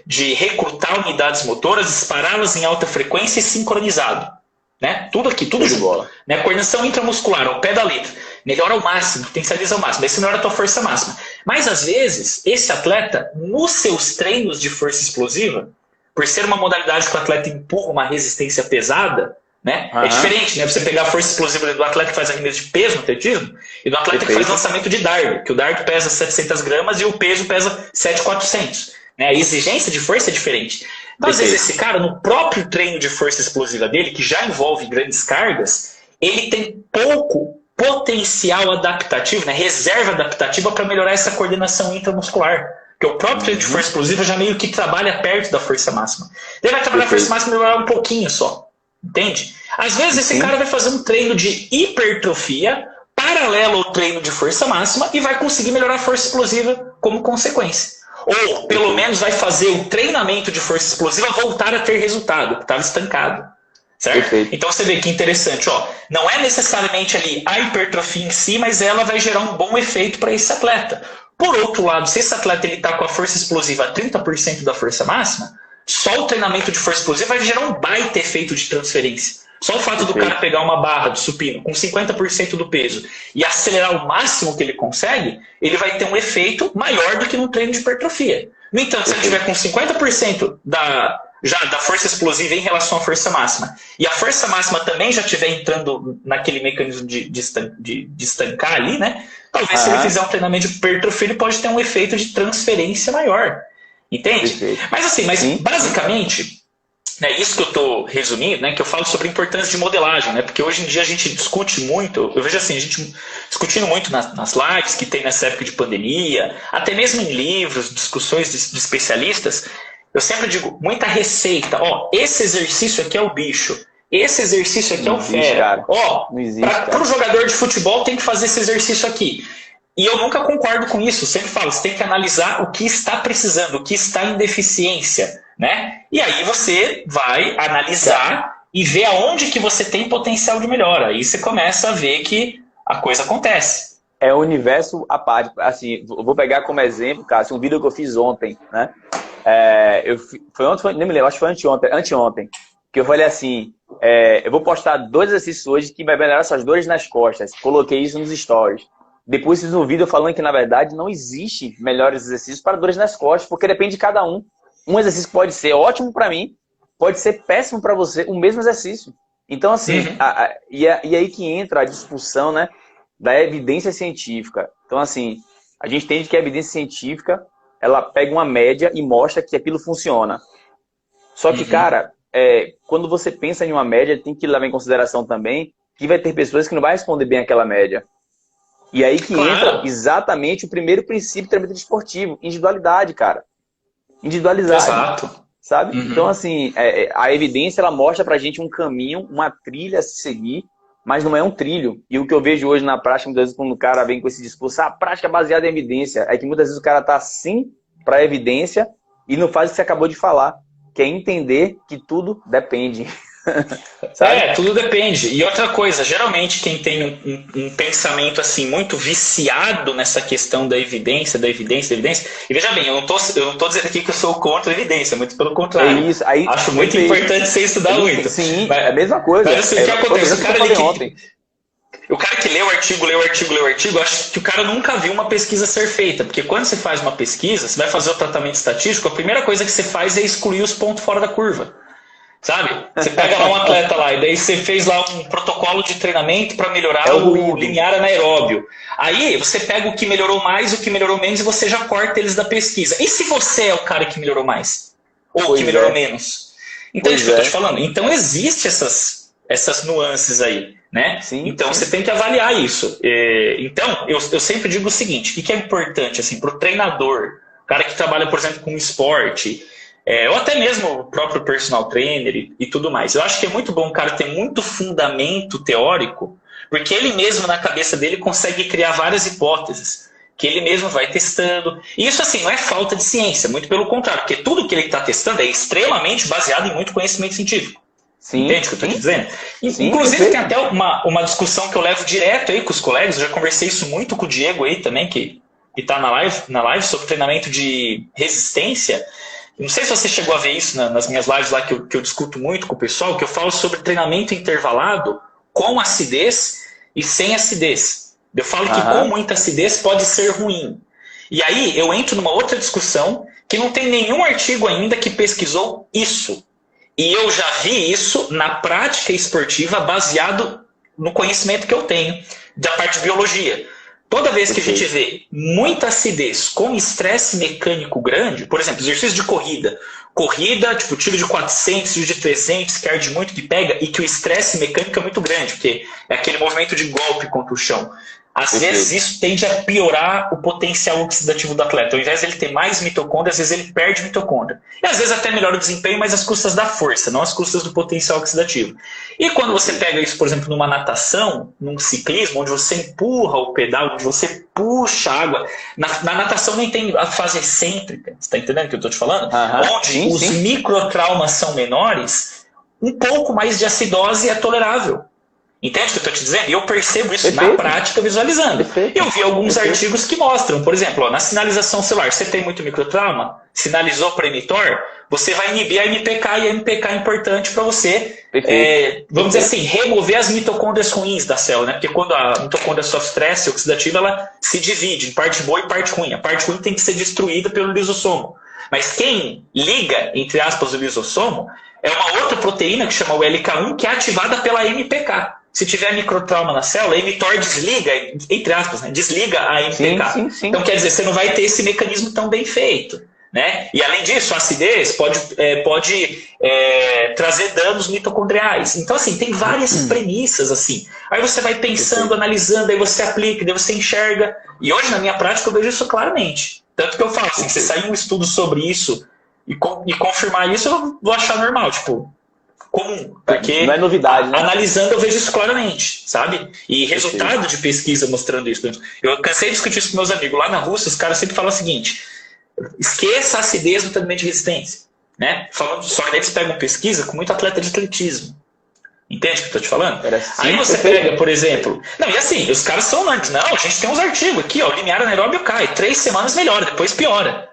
de recrutar unidades motoras, dispará-las em alta frequência e sincronizado. Né? Tudo aqui, tudo junto. Né? Coordenação intramuscular, ao pé da letra. Melhora ao máximo, potencializa ao máximo. Aí você melhora a tua força máxima. Mas, às vezes, esse atleta, nos seus treinos de força explosiva, por ser uma modalidade que o atleta empurra uma resistência pesada, né? É diferente, né? Você pegar a força explosiva do atleta que faz arremesso de peso no atletismo e do atleta que faz lançamento de dardo, que o dardo pesa 700 gramas e o peso pesa 7.400. Né? A exigência de força é diferente. Então, às vezes, esse cara, no próprio treino de força explosiva dele, que já envolve grandes cargas, ele tem pouco potencial adaptativo, né? Reserva adaptativa para melhorar essa coordenação intramuscular. Porque o próprio treino de força explosiva já meio que trabalha perto da força máxima. Ele vai trabalhar a força máxima e melhorar um pouquinho só. Entende? Às vezes esse cara vai fazer um treino de hipertrofia paralelo ao treino de força máxima e vai conseguir melhorar a força explosiva como consequência. Ou, pelo menos, vai fazer o treinamento de força explosiva voltar a ter resultado, que estava estancado. Certo? Perfeito. Então você vê que interessante, ó, não é necessariamente ali a hipertrofia em si, mas ela vai gerar um bom efeito para esse atleta. Por outro lado, se esse atleta está com a força explosiva a 30% da força máxima, só o treinamento de força explosiva vai gerar um baita efeito de transferência. Só o fato do cara pegar uma barra de supino com 50% do peso e acelerar o máximo que ele consegue, ele vai ter um efeito maior do que no treino de hipertrofia. No entanto, se ele tiver com 50% da força explosiva em relação à força máxima, e a força máxima também já estiver entrando naquele mecanismo de estancar ali, né? Talvez se ele fizer um treinamento de hipertrofia, ele pode ter um efeito de transferência maior. Entende? Perfeito. Mas assim, basicamente, né, isso que eu estou resumindo, né, que eu falo sobre a importância de modelagem, né, porque hoje em dia a gente discute muito, eu vejo assim, a gente discutindo muito nas lives que tem nessa época de pandemia, até mesmo em livros, discussões de especialistas, eu sempre digo, muita receita, ó, esse exercício aqui é o bicho, esse exercício aqui é o fera, ó, para o jogador de futebol tem que fazer esse exercício aqui. E eu nunca concordo com isso, sempre falo, você tem que analisar o que está precisando, o que está em deficiência, né? E aí você vai analisar e ver aonde que você tem potencial de melhora. Aí você começa a ver que a coisa acontece. É o universo à parte. Assim, vou pegar como exemplo, cara, assim, um vídeo que eu fiz ontem, né? Foi ontem, nem me lembro, acho que foi anteontem, que eu falei assim, eu vou postar 2 exercícios hoje que vai melhorar suas dores nas costas. Coloquei isso nos stories. Depois fiz um vídeo falando que, na verdade, não existe melhores exercícios para dores nas costas, porque depende de cada um. Um exercício pode ser ótimo para mim, pode ser péssimo para você, o mesmo exercício. Então, assim, e aí que entra a discussão, né, da evidência científica. Então, assim, a gente entende que a evidência científica, ela pega uma média e mostra que aquilo funciona. Só que, cara, quando você pensa em uma média, tem que levar em consideração também que vai ter pessoas que não vão responder bem àquela média. E aí que entra exatamente o primeiro princípio do treinamento esportivo, individualidade, cara. Individualizar. Exato. Sabe? Então, assim, a evidência, ela mostra pra gente um caminho, uma trilha a se seguir, mas não é um trilho. E o que eu vejo hoje na prática, muitas vezes, quando o cara vem com esse discurso, a prática é baseada em evidência, é que muitas vezes o cara tá sim pra evidência e não faz o que você acabou de falar, que é entender que tudo depende. Tudo depende. E outra coisa, geralmente quem tem um pensamento assim muito viciado nessa questão da evidência, e veja bem, eu não tô dizendo aqui que eu sou contra a evidência, muito pelo contrário. É isso. Aí, acho muito importante você estudar muito. Sim, é a mesma coisa. Mas assim, o que acontece? O cara que lê o artigo, acho que o cara nunca viu uma pesquisa ser feita, porque quando você faz uma pesquisa, você vai fazer o tratamento estatístico, a primeira coisa que você faz é excluir os pontos fora da curva. Sabe? Você pega lá um atleta lá, e daí você fez lá um protocolo de treinamento para melhorar o limiar anaeróbio. Aí você pega o que melhorou mais, o que melhorou menos, e você já corta eles da pesquisa. E se você é o cara que melhorou mais? Ou que melhorou menos? Entende o que eu tô te falando? Então existem essas nuances aí, né? Sim, então você tem que avaliar isso. Então, eu sempre digo o seguinte, o que é importante assim, para o treinador, o cara que trabalha, por exemplo, com esporte, ou até mesmo o próprio personal trainer e tudo mais. Eu acho que é muito bom o cara ter muito fundamento teórico, porque ele mesmo na cabeça dele consegue criar várias hipóteses, que ele mesmo vai testando. E isso assim, não é falta de ciência, muito pelo contrário, porque tudo que ele está testando é extremamente baseado em muito conhecimento científico. Sim, entende o que eu estou te dizendo? Sim, inclusive tem até uma discussão que eu levo direto aí com os colegas, eu já conversei isso muito com o Diego aí também, que está na live sobre treinamento de resistência. Não sei se você chegou a ver isso nas minhas lives lá que eu discuto muito com o pessoal, que eu falo sobre treinamento intervalado com acidez e sem acidez. Eu falo que com muita acidez pode ser ruim. E aí eu entro numa outra discussão que não tem nenhum artigo ainda que pesquisou isso. E eu já vi isso na prática esportiva baseado no conhecimento que eu tenho da parte de biologia. Toda vez que a gente vê muita acidez com estresse mecânico grande, por exemplo, exercício de corrida, tipo tiro de 400, tiro de 300, que arde muito, que pega, e que o estresse mecânico é muito grande, porque é aquele movimento de golpe contra o chão. Às vezes isso tende a piorar o potencial oxidativo do atleta. Ao invés de ele ter mais mitocôndria, às vezes ele perde mitocôndria. E às vezes até melhora o desempenho, mas às custas da força, não às custas do potencial oxidativo. E quando você pega isso, por exemplo, numa natação, num ciclismo, onde você empurra o pedal, onde você puxa a água, na natação nem tem a fase excêntrica, você está entendendo o que eu estou te falando? Onde os microtraumas são menores, um pouco mais de acidose é tolerável. Entende o que eu estou te dizendo? E eu percebo isso na prática visualizando. Eu vi alguns artigos que mostram, por exemplo, ó, na sinalização celular, você tem muito microtrauma, sinalizou para emitor, você vai inibir a MPK, e a MPK é importante para você, vamos dizer assim, remover as mitocôndrias ruins da célula, né? Porque quando a mitocôndria sofre estresse oxidativo, ela se divide em parte boa e parte ruim. A parte ruim tem que ser destruída pelo lisossomo. Mas quem liga, entre aspas, o lisossomo, é uma outra proteína que chama o LK1, que é ativada pela MPK. Se tiver microtrauma na célula, a emitor desliga, entre aspas, né? Desliga a MPK. Sim. Então, quer dizer, você não vai ter esse mecanismo tão bem feito. Né? E, além disso, a acidez pode trazer danos mitocondriais. Então, assim, tem várias premissas, assim. Aí você vai pensando, analisando, aí você aplica, daí você enxerga. E hoje, na minha prática, eu vejo isso claramente. Tanto que eu falo, assim, se sair um estudo sobre isso e confirmar isso, eu vou achar normal, tipo... comum, porque não é novidade, né? Analisando eu vejo isso claramente, sabe? E resultado de pesquisa mostrando isso. Eu cansei de discutir isso com meus amigos. Lá na Rússia, os caras sempre falam o seguinte: esqueça a acidez no treinamento de resistência, né? Falando, só que daí eles pegam pesquisa com muito atleta de atletismo. Entende o que eu tô te falando? Aí você pega, por exemplo... Não, e assim, os caras são unânimes. Não, a gente tem uns artigos aqui, ó, o limiar anaeróbio cai, 3 semanas melhora, depois piora.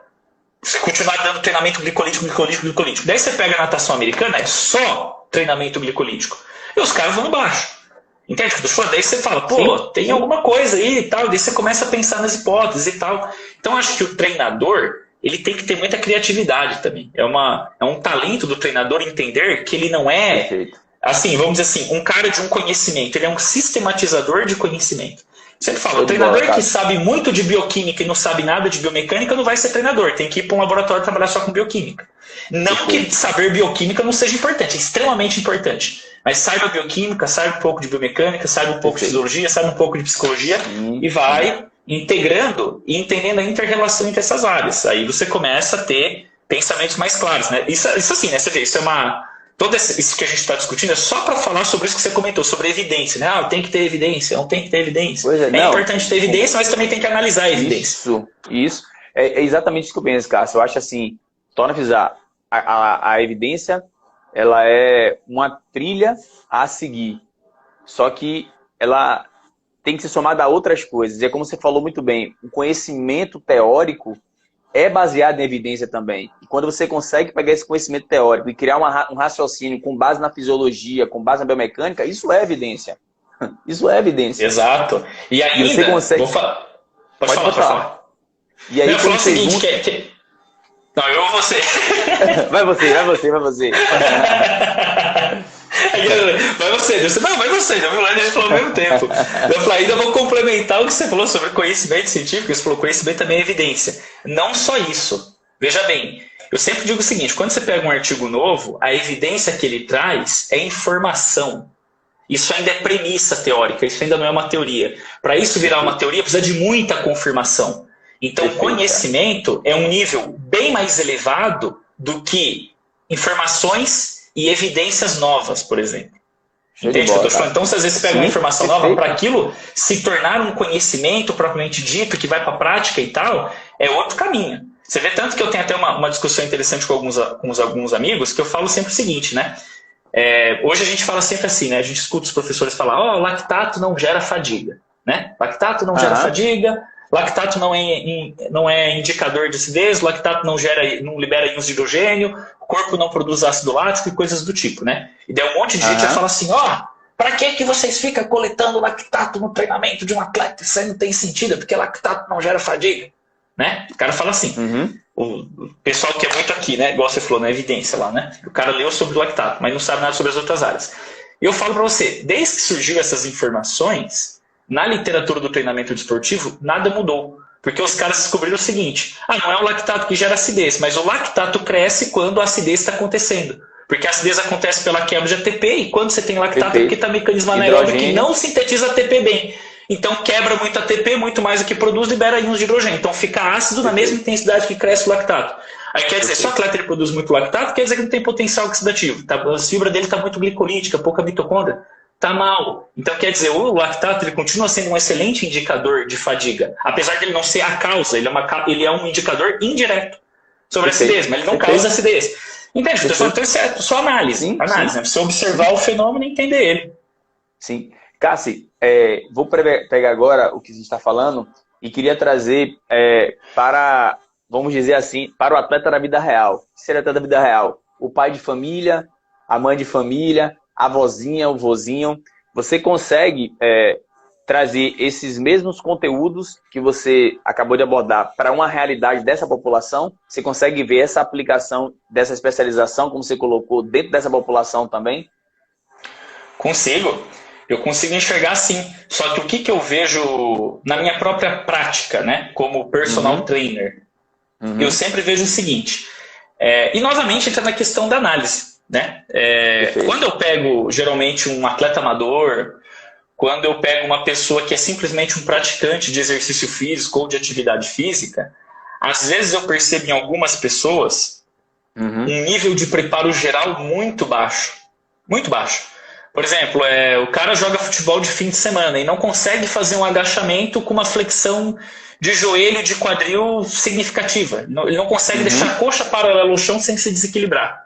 Você continuar dando treinamento glicolítico. Daí você pega a natação americana, é só treinamento glicolítico. E os caras vão embaixo. Entende o que eu tô falando? Daí você fala, pô, tem alguma coisa aí e tal. Daí você começa a pensar nas hipóteses e tal. Então, acho que o treinador, ele tem que ter muita criatividade também. É um talento do treinador entender que ele não é, assim, vamos dizer assim, um cara de um conhecimento. Ele é um sistematizador de conhecimento. Sempre falo, o treinador que sabe muito de bioquímica e não sabe nada de biomecânica não vai ser treinador, tem que ir para um laboratório trabalhar só com bioquímica. Não que saber bioquímica não seja importante, é extremamente importante. Mas saiba bioquímica, saiba um pouco de biomecânica, saiba um pouco de fisiologia, saiba um pouco de psicologia e vai integrando e entendendo a inter-relação entre essas áreas. Aí você começa a ter pensamentos mais claros, né? Isso assim, né? Você vê, isso é uma... Todo isso que a gente está discutindo é só para falar sobre isso que você comentou, sobre evidência, né? Ah, tem que ter evidência, não tem que ter evidência. É importante ter evidência, mas também tem que analisar a evidência. Isso. É exatamente isso que eu penso, Cássio. Eu acho assim, torna a frisar, a evidência, ela é uma trilha a seguir. Só que ela tem que ser somada a outras coisas. E é como você falou muito bem, o conhecimento teórico é baseado em evidência também. E quando você consegue pegar esse conhecimento teórico e criar um raciocínio com base na fisiologia, com base na biomecânica, isso é evidência. Isso é evidência. Exato. E ainda... você consegue... Pode falar. E aí, eu falo o seguinte, Não, eu ou você. Vai você. Vai você. Não, vai você. A gente falou ao mesmo tempo. Eu falei, ainda vou complementar o que você falou sobre conhecimento científico. Você falou conhecimento também é evidência. Não só isso. Veja bem, eu sempre digo o seguinte, quando você pega um artigo novo, a evidência que ele traz é informação. Isso ainda é premissa teórica, isso ainda não é uma teoria. Para isso virar uma teoria, precisa de muita confirmação. Então, conhecimento é um nível bem mais elevado do que informações e evidências novas, por exemplo. Entende o que eu estou falando? Então, se às vezes você pega uma informação nova, para aquilo se tornar um conhecimento propriamente dito, que vai para a prática e tal, é outro caminho. Você vê tanto que eu tenho até uma discussão interessante com alguns amigos, que eu falo sempre o seguinte, né? Hoje a gente fala sempre assim, né? A gente escuta os professores falar, lactato não gera fadiga, né? Lactato não gera fadiga, lactato não é indicador de acidez, lactato não libera íons de hidrogênio, o corpo não produz ácido lático e coisas do tipo, né? E daí um monte de gente vai falar assim, para que vocês ficam coletando lactato no treinamento de um atleta? Isso aí não tem sentido, porque lactato não gera fadiga, né? O cara fala assim. O pessoal que é muito aqui, né? Igual você falou, na evidência lá, né? O cara leu sobre o lactato, mas não sabe nada sobre as outras áreas. E eu falo para você, desde que surgiu essas informações, na literatura do treinamento desportivo, nada mudou. Porque os caras descobriram o seguinte, não é o lactato que gera acidez, mas o lactato cresce quando a acidez está acontecendo. Porque a acidez acontece pela quebra de ATP, e quando você tem lactato é porque está mecanismo anaeróbio que não sintetiza ATP bem. então quebra muito ATP, muito mais do que produz, libera íons de hidrogênio. Então fica ácido na mesma intensidade que cresce o lactato. Aí quer dizer, se o atleta ele produz muito lactato, quer dizer que não tem potencial oxidativo. Tá? A fibra dele está muito glicolítica, pouca mitocôndria. Está mal. Então quer dizer, o lactato ele continua sendo um excelente indicador de fadiga. Apesar de ele não ser a causa, ele é um indicador indireto sobre a acidez, mas ele não causa acidez. Entende? Então é certo, só análise. Sim, análise, sim. Né? Você observar o fenômeno e entender ele. Sim. Cassi, vou pegar agora o que a gente está falando e queria trazer para, vamos dizer assim, para o atleta da vida real. O que seria o atleta da vida real? O pai de família, a mãe de família, a vozinha, o vozinho. Você consegue trazer esses mesmos conteúdos que você acabou de abordar para uma realidade dessa população? Você consegue ver essa aplicação dessa especialização, como você colocou, dentro dessa população também? Consigo. Eu consigo enxergar sim. Só que o que eu vejo na minha própria prática, né, como personal trainer, eu sempre vejo o seguinte, e novamente entra na questão da análise. Né? Quando eu pego, geralmente, um atleta amador, quando eu pego uma pessoa que é simplesmente um praticante de exercício físico ou de atividade física, às vezes eu percebo em algumas pessoas um nível de preparo geral muito baixo. Muito baixo. Por exemplo, o cara joga futebol de fim de semana e não consegue fazer um agachamento com uma flexão de joelho e de quadril significativa. Ele não consegue deixar a coxa paralela ao chão sem se desequilibrar.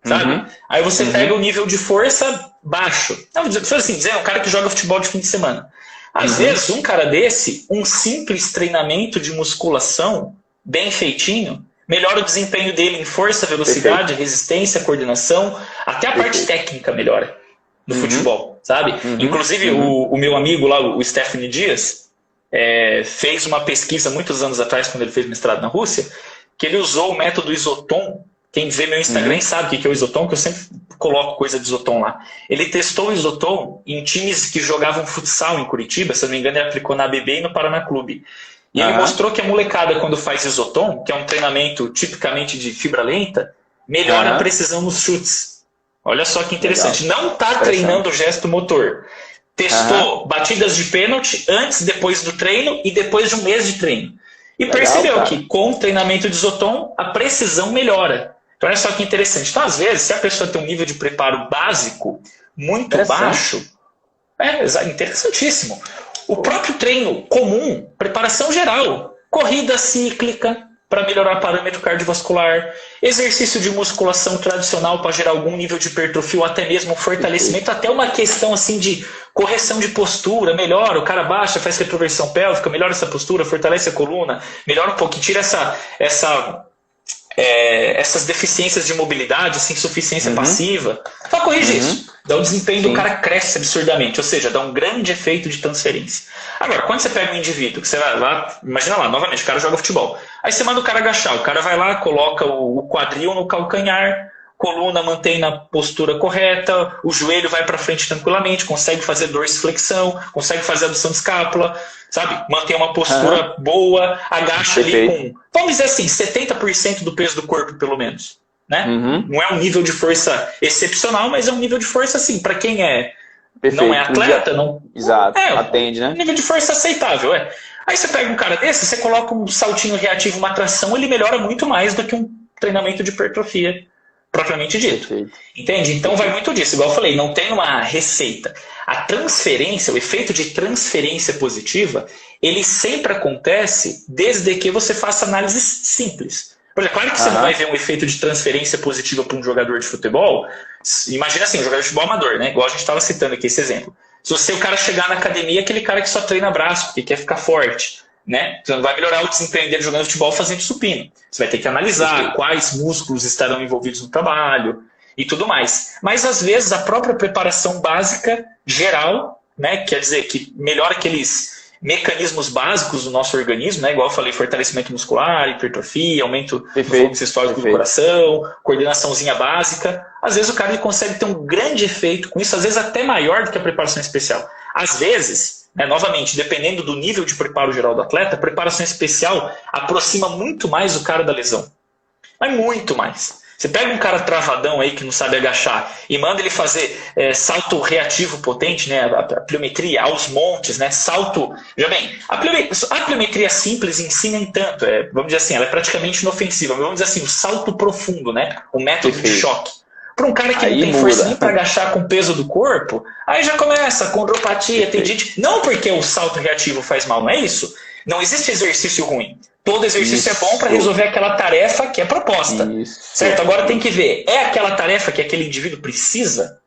Sabe? Aí você pega o nível de força baixo. Não, se assim dizer, é um cara que joga futebol de fim de semana. Às vezes, um cara desse, um simples treinamento de musculação, bem feitinho, melhora o desempenho dele em força, velocidade, resistência, coordenação, até a parte técnica melhora no futebol, sabe? Inclusive, o meu amigo lá, o Stephanie Dias, fez uma pesquisa muitos anos atrás, quando ele fez mestrado na Rússia, que ele usou o método Isoton. Quem vê meu Instagram sabe o que é o Isoton, que eu sempre coloco coisa de Isoton lá. Ele testou o Isoton em times que jogavam futsal em Curitiba, se eu não me engano ele aplicou na ABB e no Paraná Clube. E ele mostrou que a molecada, quando faz Isoton, que é um treinamento tipicamente de fibra lenta, melhora a precisão nos chutes. Olha só que interessante. Legal. Não está treinando o gesto motor. Testou batidas de pênalti antes, depois do treino e depois de um mês de treino. E percebeu que com o treinamento de Isoton, a precisão melhora. Então, olha só que interessante. Então, às vezes, se a pessoa tem um nível de preparo básico muito baixo, interessantíssimo. O próprio treino comum, preparação geral, corrida cíclica para melhorar parâmetro cardiovascular, exercício de musculação tradicional para gerar algum nível de hipertrofia ou até mesmo fortalecimento, até uma questão assim de correção de postura, melhora, o cara baixa, faz retroversão pélvica, melhora essa postura, fortalece a coluna, melhora um pouquinho, tira essas deficiências de mobilidade, essa insuficiência passiva, só corrige isso. Daí o desempenho do cara cresce absurdamente, ou seja, dá um grande efeito de transferência. Agora, quando você pega um indivíduo, que você vai lá, imagina lá, novamente, o cara joga futebol, aí você manda o cara agachar, o cara vai lá, coloca o quadril no calcanhar, coluna mantém na postura correta, o joelho vai para frente tranquilamente, consegue fazer dorsiflexão, consegue fazer abdução de escápula, sabe? Mantém uma postura boa, agacha ali com, vamos dizer assim, 70% do peso do corpo, pelo menos. Né? Não é um nível de força excepcional, mas é um nível de força, assim, para quem não é atleta, não. Exato, atende, né? Nível de força aceitável, Aí você pega um cara desse, você coloca um saltinho reativo, uma tração, ele melhora muito mais do que um treinamento de hipertrofia propriamente dito. Entende? Então vai muito disso. Igual eu falei, não tem uma receita. A transferência, o efeito de transferência positiva, ele sempre acontece desde que você faça análises simples. Por exemplo, claro que você não vai ver um efeito de transferência positiva para um jogador de futebol. Imagina assim, um jogador de futebol amador, né? Igual a gente estava citando aqui esse exemplo. Se o cara chegar na academia, aquele cara que só treina braço, porque quer ficar forte, né? Você não vai melhorar o desempenho dele jogando futebol fazendo supino. Você vai ter que analisar quais músculos estarão envolvidos no trabalho e tudo mais. Mas, às vezes, a própria preparação básica, geral, né? Quer dizer, que melhora aqueles mecanismos básicos do nosso organismo, né? Igual eu falei, fortalecimento muscular, hipertrofia, aumento do volume sistólico do coração, coordenaçãozinha básica. Às vezes o cara ele consegue ter um grande efeito com isso, às vezes até maior do que a preparação especial. Às vezes, né, novamente, dependendo do nível de preparo geral do atleta, a preparação especial aproxima muito mais o cara da lesão. Mas muito mais. Você pega um cara travadão aí que não sabe agachar e manda ele fazer salto reativo potente, né? A pliometria aos montes, né? Salto. Veja bem, a pliometria simples em si nem tanto. Vamos dizer assim, ela é praticamente inofensiva. Mas vamos dizer assim, o salto profundo, né? O método de choque. Para um cara que não tem força nem para agachar com o peso do corpo, aí já começa condropatia, tendinite. Não porque o salto reativo faz mal, não é isso. Não existe exercício ruim. Todo exercício é bom para resolver aquela tarefa que é proposta. Certo? Agora tem que ver, é aquela tarefa que aquele indivíduo precisa?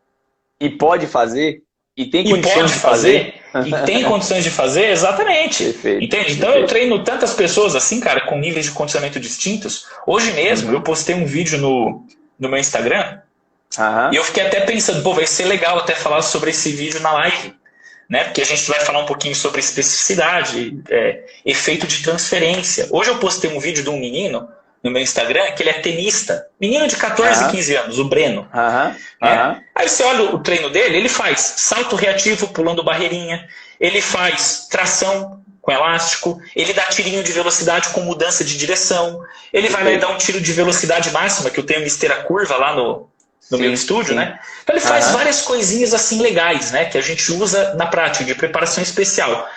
E pode fazer? E tem condições de fazer? E tem condições de fazer? Exatamente. Perfeito, entende? Então eu treino tantas pessoas assim, cara, com níveis de condicionamento distintos. Hoje mesmo eu postei um vídeo no meu Instagram e eu fiquei até pensando, pô, vai ser legal até falar sobre esse vídeo na live. Né? Porque a gente vai falar um pouquinho sobre especificidade, efeito de transferência. Hoje eu postei um vídeo de um menino no meu Instagram, que ele é tenista, menino de 14, 15 anos, o Breno. Né? Aí você olha o treino dele, ele faz salto reativo pulando barreirinha, ele faz tração com elástico, ele dá tirinho de velocidade com mudança de direção, ele vai lá e dá um tiro de velocidade máxima, que eu tenho uma esteira curva lá no meu estúdio, né? Então ele faz várias coisinhas assim legais, né? Que a gente usa na prática de preparação especial.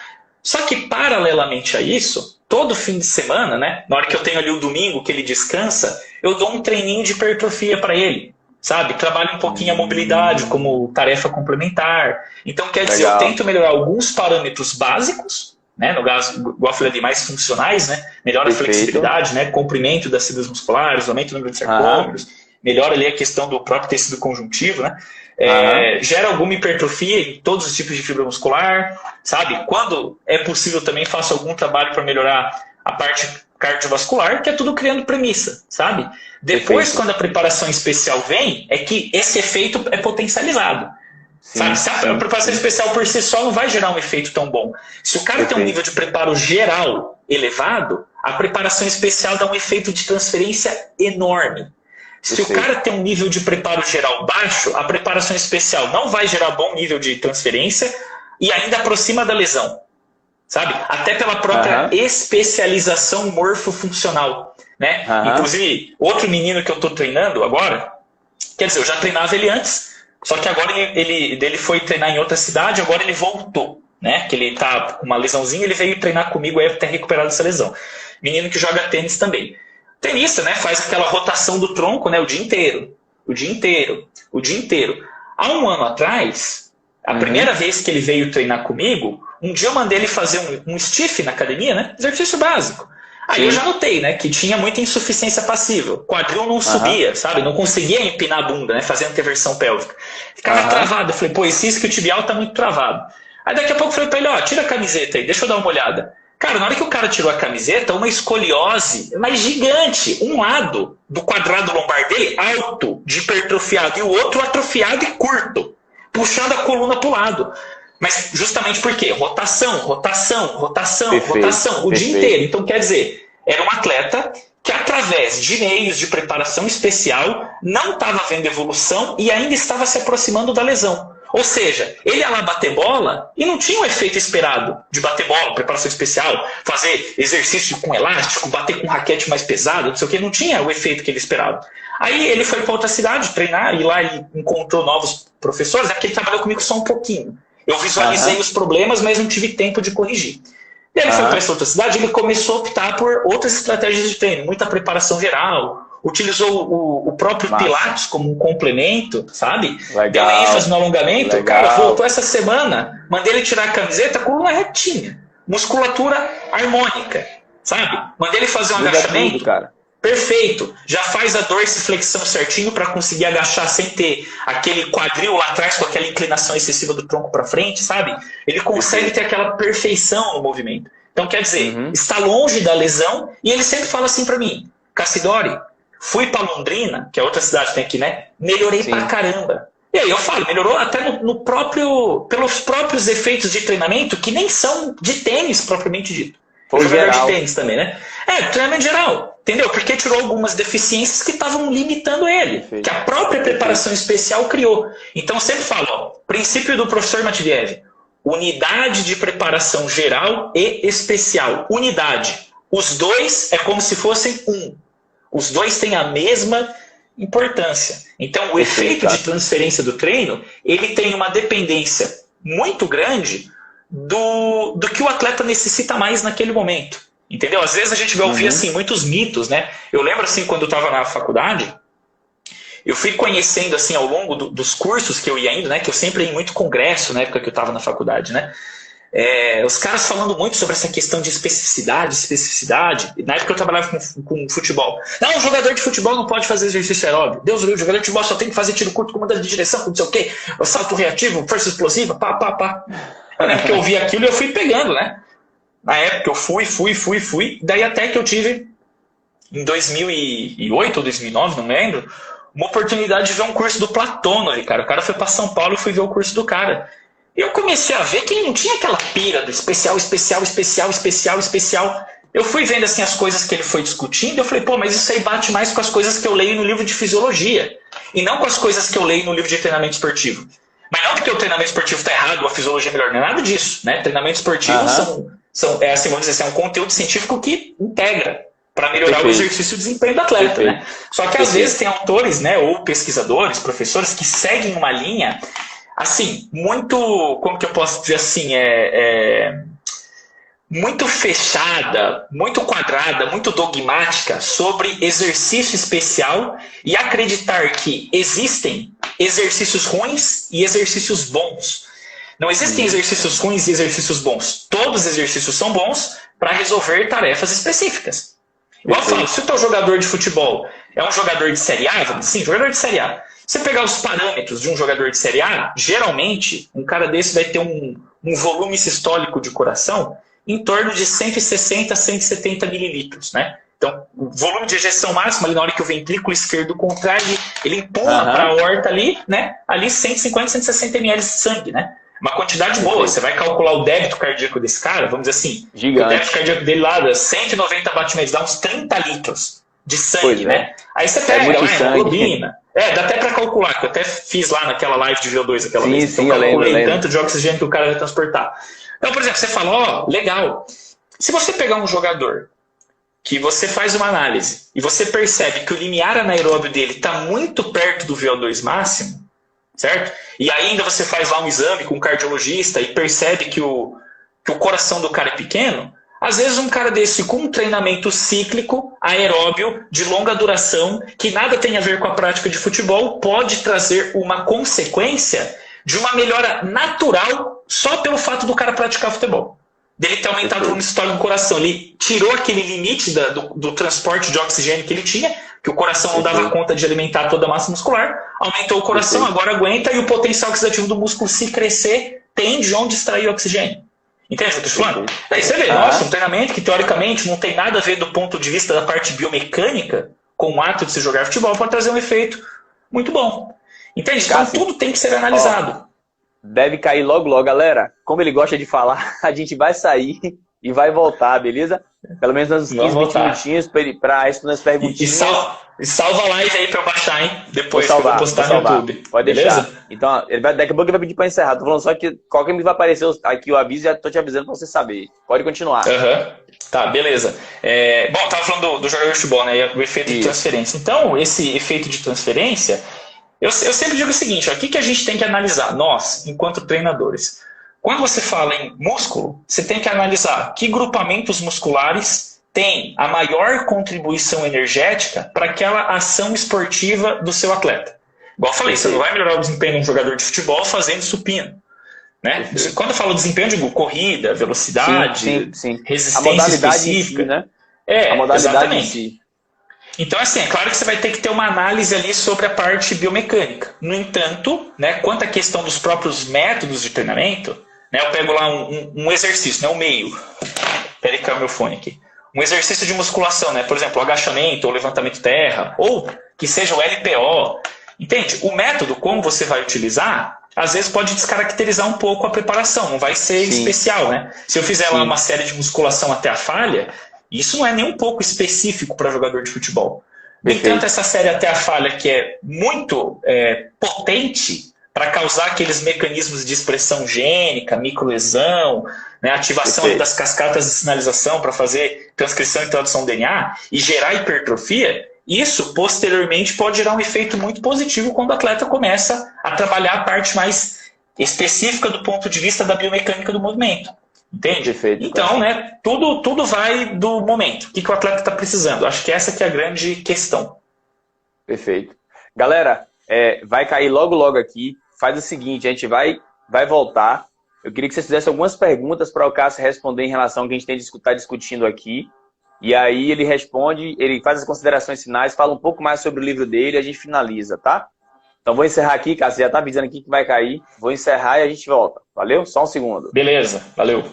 Só que paralelamente a isso, todo fim de semana, né? Na hora que eu tenho ali o domingo que ele descansa, eu dou um treininho de hipertrofia para ele, sabe? Trabalho um pouquinho a mobilidade como tarefa complementar. Então quer dizer, eu tento melhorar alguns parâmetros básicos, né? No caso, igual eu falei ali, mais funcionais, né? Melhora a flexibilidade, né? Comprimento das fibras musculares, aumento do número de sarcômeros. Melhora ali a questão do próprio tecido conjuntivo, né? Gera alguma hipertrofia em todos os tipos de fibra muscular, sabe? Quando é possível também faço algum trabalho para melhorar a parte cardiovascular, que é tudo criando premissa, sabe? Depois, quando a preparação especial vem, é que esse efeito é potencializado. Sabe? Se a preparação especial por si só não vai gerar um efeito tão bom. Se o cara tem um nível de preparo geral elevado, a preparação especial dá um efeito de transferência enorme. Se o cara tem um nível de preparo geral baixo, a preparação especial não vai gerar bom nível de transferência e ainda aproxima da lesão, sabe? Até pela própria especialização morfofuncional, né? Inclusive, outro menino que eu estou treinando agora, quer dizer, eu já treinava ele antes, só que agora ele foi treinar em outra cidade, agora ele voltou, né? Que ele tá com uma lesãozinha, ele veio treinar comigo aí até recuperar dessa lesão. Menino que joga tênis também. Tenista, né, faz aquela rotação do tronco, né, o dia inteiro. Há um ano atrás, a primeira vez que ele veio treinar comigo, um dia eu mandei ele fazer um stiff na academia, né, exercício básico. Aí eu já notei, né, que tinha muita insuficiência passiva. O quadril não subia, sabe, não conseguia empinar a bunda, né, fazer anteversão pélvica. Ficava travado. Eu falei, pô, esse isquiotibial tá muito travado. Aí daqui a pouco eu falei pra ele, ó, tira a camiseta aí, deixa eu dar uma olhada. Cara, na hora que o cara tirou a camiseta, uma escoliose, mas gigante. Um lado do quadrado lombar dele alto, de hipertrofiado, e o outro atrofiado e curto, puxando a coluna para o lado. Mas justamente por quê? Rotação, o dia inteiro. Então, quer dizer, era um atleta que através de meios de preparação especial não estava vendo evolução e ainda estava se aproximando da lesão. Ou seja, ele ia lá bater bola e não tinha o efeito esperado de bater bola, preparação especial, fazer exercício com elástico, bater com raquete mais pesado, não sei o que, não tinha o efeito que ele esperava. Aí ele foi para outra cidade treinar e lá ele encontrou novos professores, é porque ele trabalhou comigo só um pouquinho. Eu visualizei os problemas, mas não tive tempo de corrigir. E aí ele foi para essa outra cidade e ele começou a optar por outras estratégias de treino, muita preparação geral, utilizou o próprio Pilates como um complemento, sabe? Deu ênfase no alongamento. Cara, voltou essa semana, mandei ele tirar a camiseta, coluna retinha, musculatura harmônica, sabe? Mandei ele fazer um agachamento. Tudo, cara. Perfeito. Já faz a dorsiflexão certinho para conseguir agachar sem ter aquele quadril lá atrás com aquela inclinação excessiva do tronco para frente, sabe? Ele consegue ter aquela perfeição no movimento. Então, quer dizer, está longe da lesão e ele sempre fala assim para mim, Cassidori, fui para Londrina, que é outra cidade que tem aqui, né? Melhorei pra caramba. E aí eu falo, melhorou até pelos próprios efeitos de treinamento que nem são de tênis propriamente dito. Foi jogador de tênis também, né? Treinamento geral, entendeu? Porque tirou algumas deficiências que estavam limitando ele, que a própria preparação especial criou. Então eu sempre falo, ó, princípio do professor Matviev, unidade de preparação geral e especial. Unidade. Os dois é como se fossem um. Os dois têm a mesma importância. Então, o efeito de transferência do treino, ele tem uma dependência muito grande do que o atleta necessita mais naquele momento. Entendeu? Às vezes a gente vai ouvir assim, muitos mitos, né? Eu lembro assim, quando eu estava na faculdade, eu fui conhecendo assim, ao longo dos cursos que eu ia indo, né? Que eu sempre ia em muito congresso na época que eu estava na faculdade, né? Os caras falando muito sobre essa questão de especificidade. Na época eu trabalhava com futebol. Não, o jogador de futebol não pode fazer exercício aeróbio. Deus, o jogador de futebol só tem que fazer tiro curto, comando de direção, não sei o quê, salto reativo, força explosiva, pá. Eu lembro que eu ouvi aquilo e eu fui pegando, né? Na época eu fui. Daí até que eu tive, em 2008 ou 2009, não lembro, uma oportunidade de ver um curso do Platônovi, cara. O cara foi para São Paulo e fui ver o curso do cara. Eu comecei a ver que ele não tinha aquela pira do especial. Eu fui vendo assim as coisas que ele foi discutindo, eu falei, pô, mas isso aí bate mais com as coisas que eu leio no livro de fisiologia, e não com as coisas que eu leio no livro de treinamento esportivo. Mas não porque o treinamento esportivo está errado, ou a fisiologia é melhor, não é nada disso, né? Treinamento esportivo assim, vamos dizer assim, é um conteúdo científico que integra para melhorar o exercício e o desempenho do atleta, né? Só que às vezes tem autores, né, ou pesquisadores, professores, que seguem uma linha assim, muito, como que eu posso dizer assim, muito fechada, muito quadrada, muito dogmática sobre exercício especial e acreditar que existem exercícios ruins e exercícios bons. Não existem exercícios ruins e exercícios bons. Todos os exercícios são bons para resolver tarefas específicas. Igual eu falo, se o teu jogador de futebol é um jogador de Série A, sim, jogador de Série A. Se você pegar os parâmetros de um jogador de Série A, geralmente, um cara desse vai ter um volume sistólico de coração em torno de 160 a 170 mililitros, né? Então, o volume de ejeção máxima, ali na hora que o ventrículo esquerdo contrai, ele empurra para a aorta ali, né? Ali 150, 160 ml de sangue, né? Uma quantidade boa. Você vai calcular o débito cardíaco desse cara, vamos dizer assim, o débito cardíaco dele lá dá 190 batimentos, dá uns 30 litros de sangue, né? Aí você pega lá, hemoglobina. Dá até para calcular, que eu até fiz lá naquela live de VO2 aquela vez. Então, eu calculei tanto de oxigênio que o cara vai transportar. Então, por exemplo, você fala, legal. Se você pegar um jogador que você faz uma análise e você percebe que o limiar anaeróbio dele está muito perto do VO2 máximo, certo? E ainda você faz lá um exame com um cardiologista e percebe que o coração do cara é pequeno, às vezes um cara desse com um treinamento cíclico, aeróbio, de longa duração, que nada tem a ver com a prática de futebol, pode trazer uma consequência de uma melhora natural só pelo fato do cara praticar futebol. Dele ter aumentado o volume sistólico do coração. Ele tirou aquele limite do transporte de oxigênio que ele tinha, que o coração não dava conta de alimentar toda a massa muscular, aumentou o coração, agora aguenta, e o potencial oxidativo do músculo, se crescer, tem de onde extrair oxigênio. Entende o que eu estou falando? Daí você vê, nossa, um treinamento que teoricamente não tem nada a ver do ponto de vista da parte biomecânica com o ato de se jogar futebol, pode trazer um efeito muito bom. Entende? Então tudo tem que ser analisado. Deve cair logo. Galera, como ele gosta de falar, a gente vai sair e vai voltar, beleza? Pelo menos uns 15, 20 minutinhos para responder as perguntinhas. E salva a live aí para eu baixar, hein? Depois que eu vou postar no YouTube. Pode deixar. Então, daqui a pouco ele vai pedir para encerrar. Tô falando só que qualquer vai aparecer aqui o aviso, já tô te avisando para você saber. Pode continuar. Tá, beleza. Bom, tava falando do jogador de futebol, né? O efeito de transferência. Então, esse efeito de transferência, eu sempre digo o seguinte, o que a gente tem que analisar? Nós, enquanto treinadores. Quando você fala em músculo, você tem que analisar que grupamentos musculares têm a maior contribuição energética para aquela ação esportiva do seu atleta. Igual eu falei, você não vai melhorar o desempenho de um jogador de futebol fazendo supino. Né? Quando eu falo desempenho, eu digo corrida, velocidade, resistência a modalidade específica. Em si, né? A modalidade exatamente. em si. Então, assim, é claro que você vai ter que ter uma análise ali sobre a parte biomecânica. No entanto, né, quanto à questão dos próprios métodos de treinamento, né, eu pego lá um exercício, né, o meio. Peraí que caiu meu fone aqui. Um exercício de musculação, né, por exemplo, o agachamento ou levantamento terra, ou que seja o LPO. Entende? O método, como você vai utilizar, às vezes pode descaracterizar um pouco a preparação, não vai ser especial, né? Se eu fizer lá uma série de musculação até a falha, isso não é nem um pouco específico para jogador de futebol. No entanto, essa série até a falha, que é muito potente para causar aqueles mecanismos de expressão gênica, microlesão, né, ativação das cascatas de sinalização para fazer transcrição e tradução do DNA e gerar hipertrofia, isso, posteriormente, pode gerar um efeito muito positivo quando o atleta começa a trabalhar a parte mais específica do ponto de vista da biomecânica do movimento. Entende? Perfeito, então, né, tudo vai do momento. O que o atleta está precisando? Acho que essa que é a grande questão. Perfeito. Galera, vai cair logo aqui. Faz o seguinte, a gente vai voltar. Eu queria que vocês fizessem algumas perguntas para o Cássio responder em relação ao que a gente tem está discutindo aqui. E aí ele responde, ele faz as considerações finais, fala um pouco mais sobre o livro dele e a gente finaliza, tá? Então vou encerrar aqui, Cássio, já tá avisando aqui que vai cair. Vou encerrar e a gente volta. Valeu? Só um segundo. Beleza, valeu.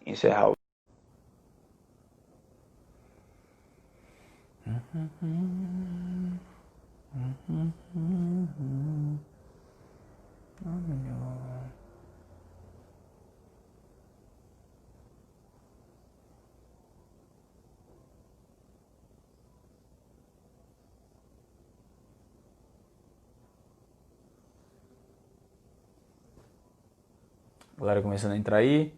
Encerrar o... Galera começando a entrar aí.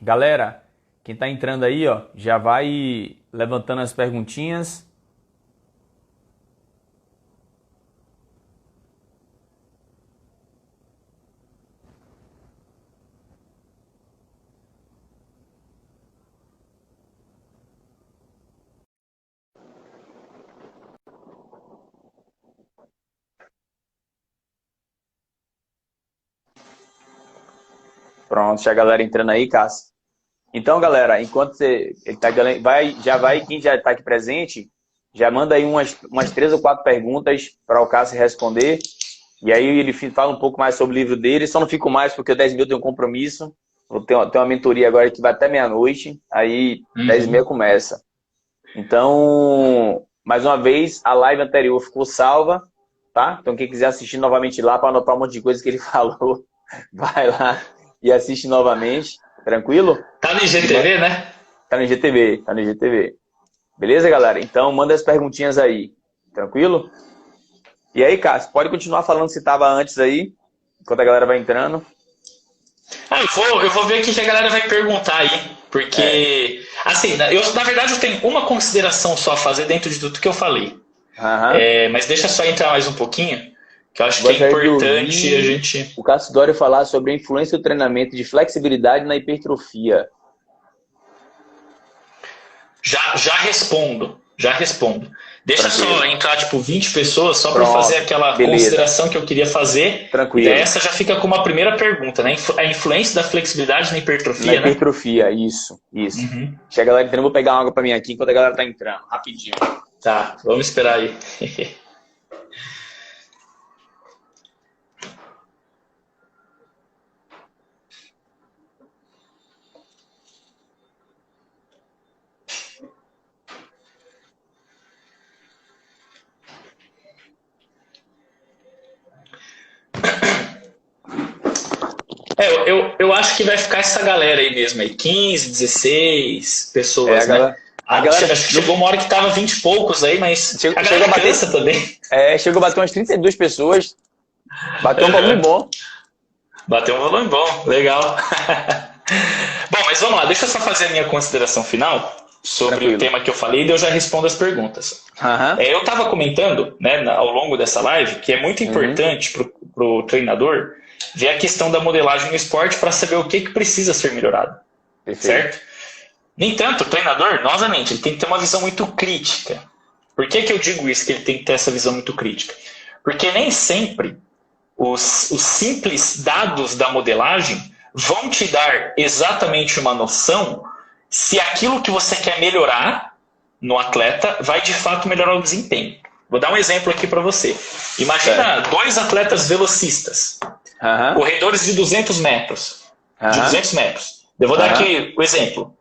Galera, quem tá entrando aí, ó, já vai levantando as perguntinhas. Pronto, já a galera entrando aí, Cássio. Então, galera, enquanto ele tá, quem já está aqui presente, já manda aí umas 3 ou 4 perguntas para o Cássio responder. E aí ele fala um pouco mais sobre o livro dele. Só não fico mais porque 10 mil tem um compromisso. Vou ter uma mentoria agora que vai até meia-noite. Aí 10h30 começa. Então, mais uma vez, a live anterior ficou salva, tá? Então quem quiser assistir novamente lá para anotar um monte de coisa que ele falou, vai lá e assiste novamente. Tranquilo? Tá no IGTV, né? Tá no IGTV. Beleza, galera? Então, manda as perguntinhas aí. Tranquilo? E aí, Cássio, pode continuar falando se estava antes aí, enquanto a galera vai entrando. Eu vou ver o que a galera vai perguntar aí. Porque, assim, na verdade, eu tenho uma consideração só a fazer dentro de tudo que eu falei. Mas deixa só entrar mais um pouquinho, que eu acho que é importante a gente... O Cássio Doria falar sobre a influência do treinamento de flexibilidade na hipertrofia. Já respondo. Deixa Tranquilo. Só entrar, tipo, 20 pessoas só para fazer aquela consideração que eu queria fazer. Tranquilo. E essa já fica com uma primeira pergunta, né? A influência da flexibilidade na hipertrofia, Na hipertrofia, isso. Deixa a galera entrando, vou pegar uma água para mim aqui enquanto a galera tá entrando, rapidinho. Tá, vamos esperar aí. Eu acho que vai ficar essa galera aí mesmo, aí 15, 16 pessoas, né? A galera chegou uma hora que tava 20 e poucos aí, mas a galera cansa também. Chegou a bater umas 32 pessoas, bateu um volume bom. Bateu um volume bom, legal. Bom, mas vamos lá, deixa eu só fazer a minha consideração final sobre o tema que eu falei e daí eu já respondo as perguntas. Eu estava comentando, né, ao longo dessa live que é muito importante para o treinador ver a questão da modelagem no esporte para saber o que precisa ser melhorado. Certo? No entanto, o treinador, novamente, ele tem que ter uma visão muito crítica. Por que eu digo isso, que ele tem que ter essa visão muito crítica? Porque nem sempre os simples dados da modelagem vão te dar exatamente uma noção se aquilo que você quer melhorar no atleta vai de fato melhorar o desempenho. Vou dar um exemplo aqui para você. Imagina 2 atletas velocistas, corredores de 200 metros. De 200 metros. Eu vou dar aqui o exemplo.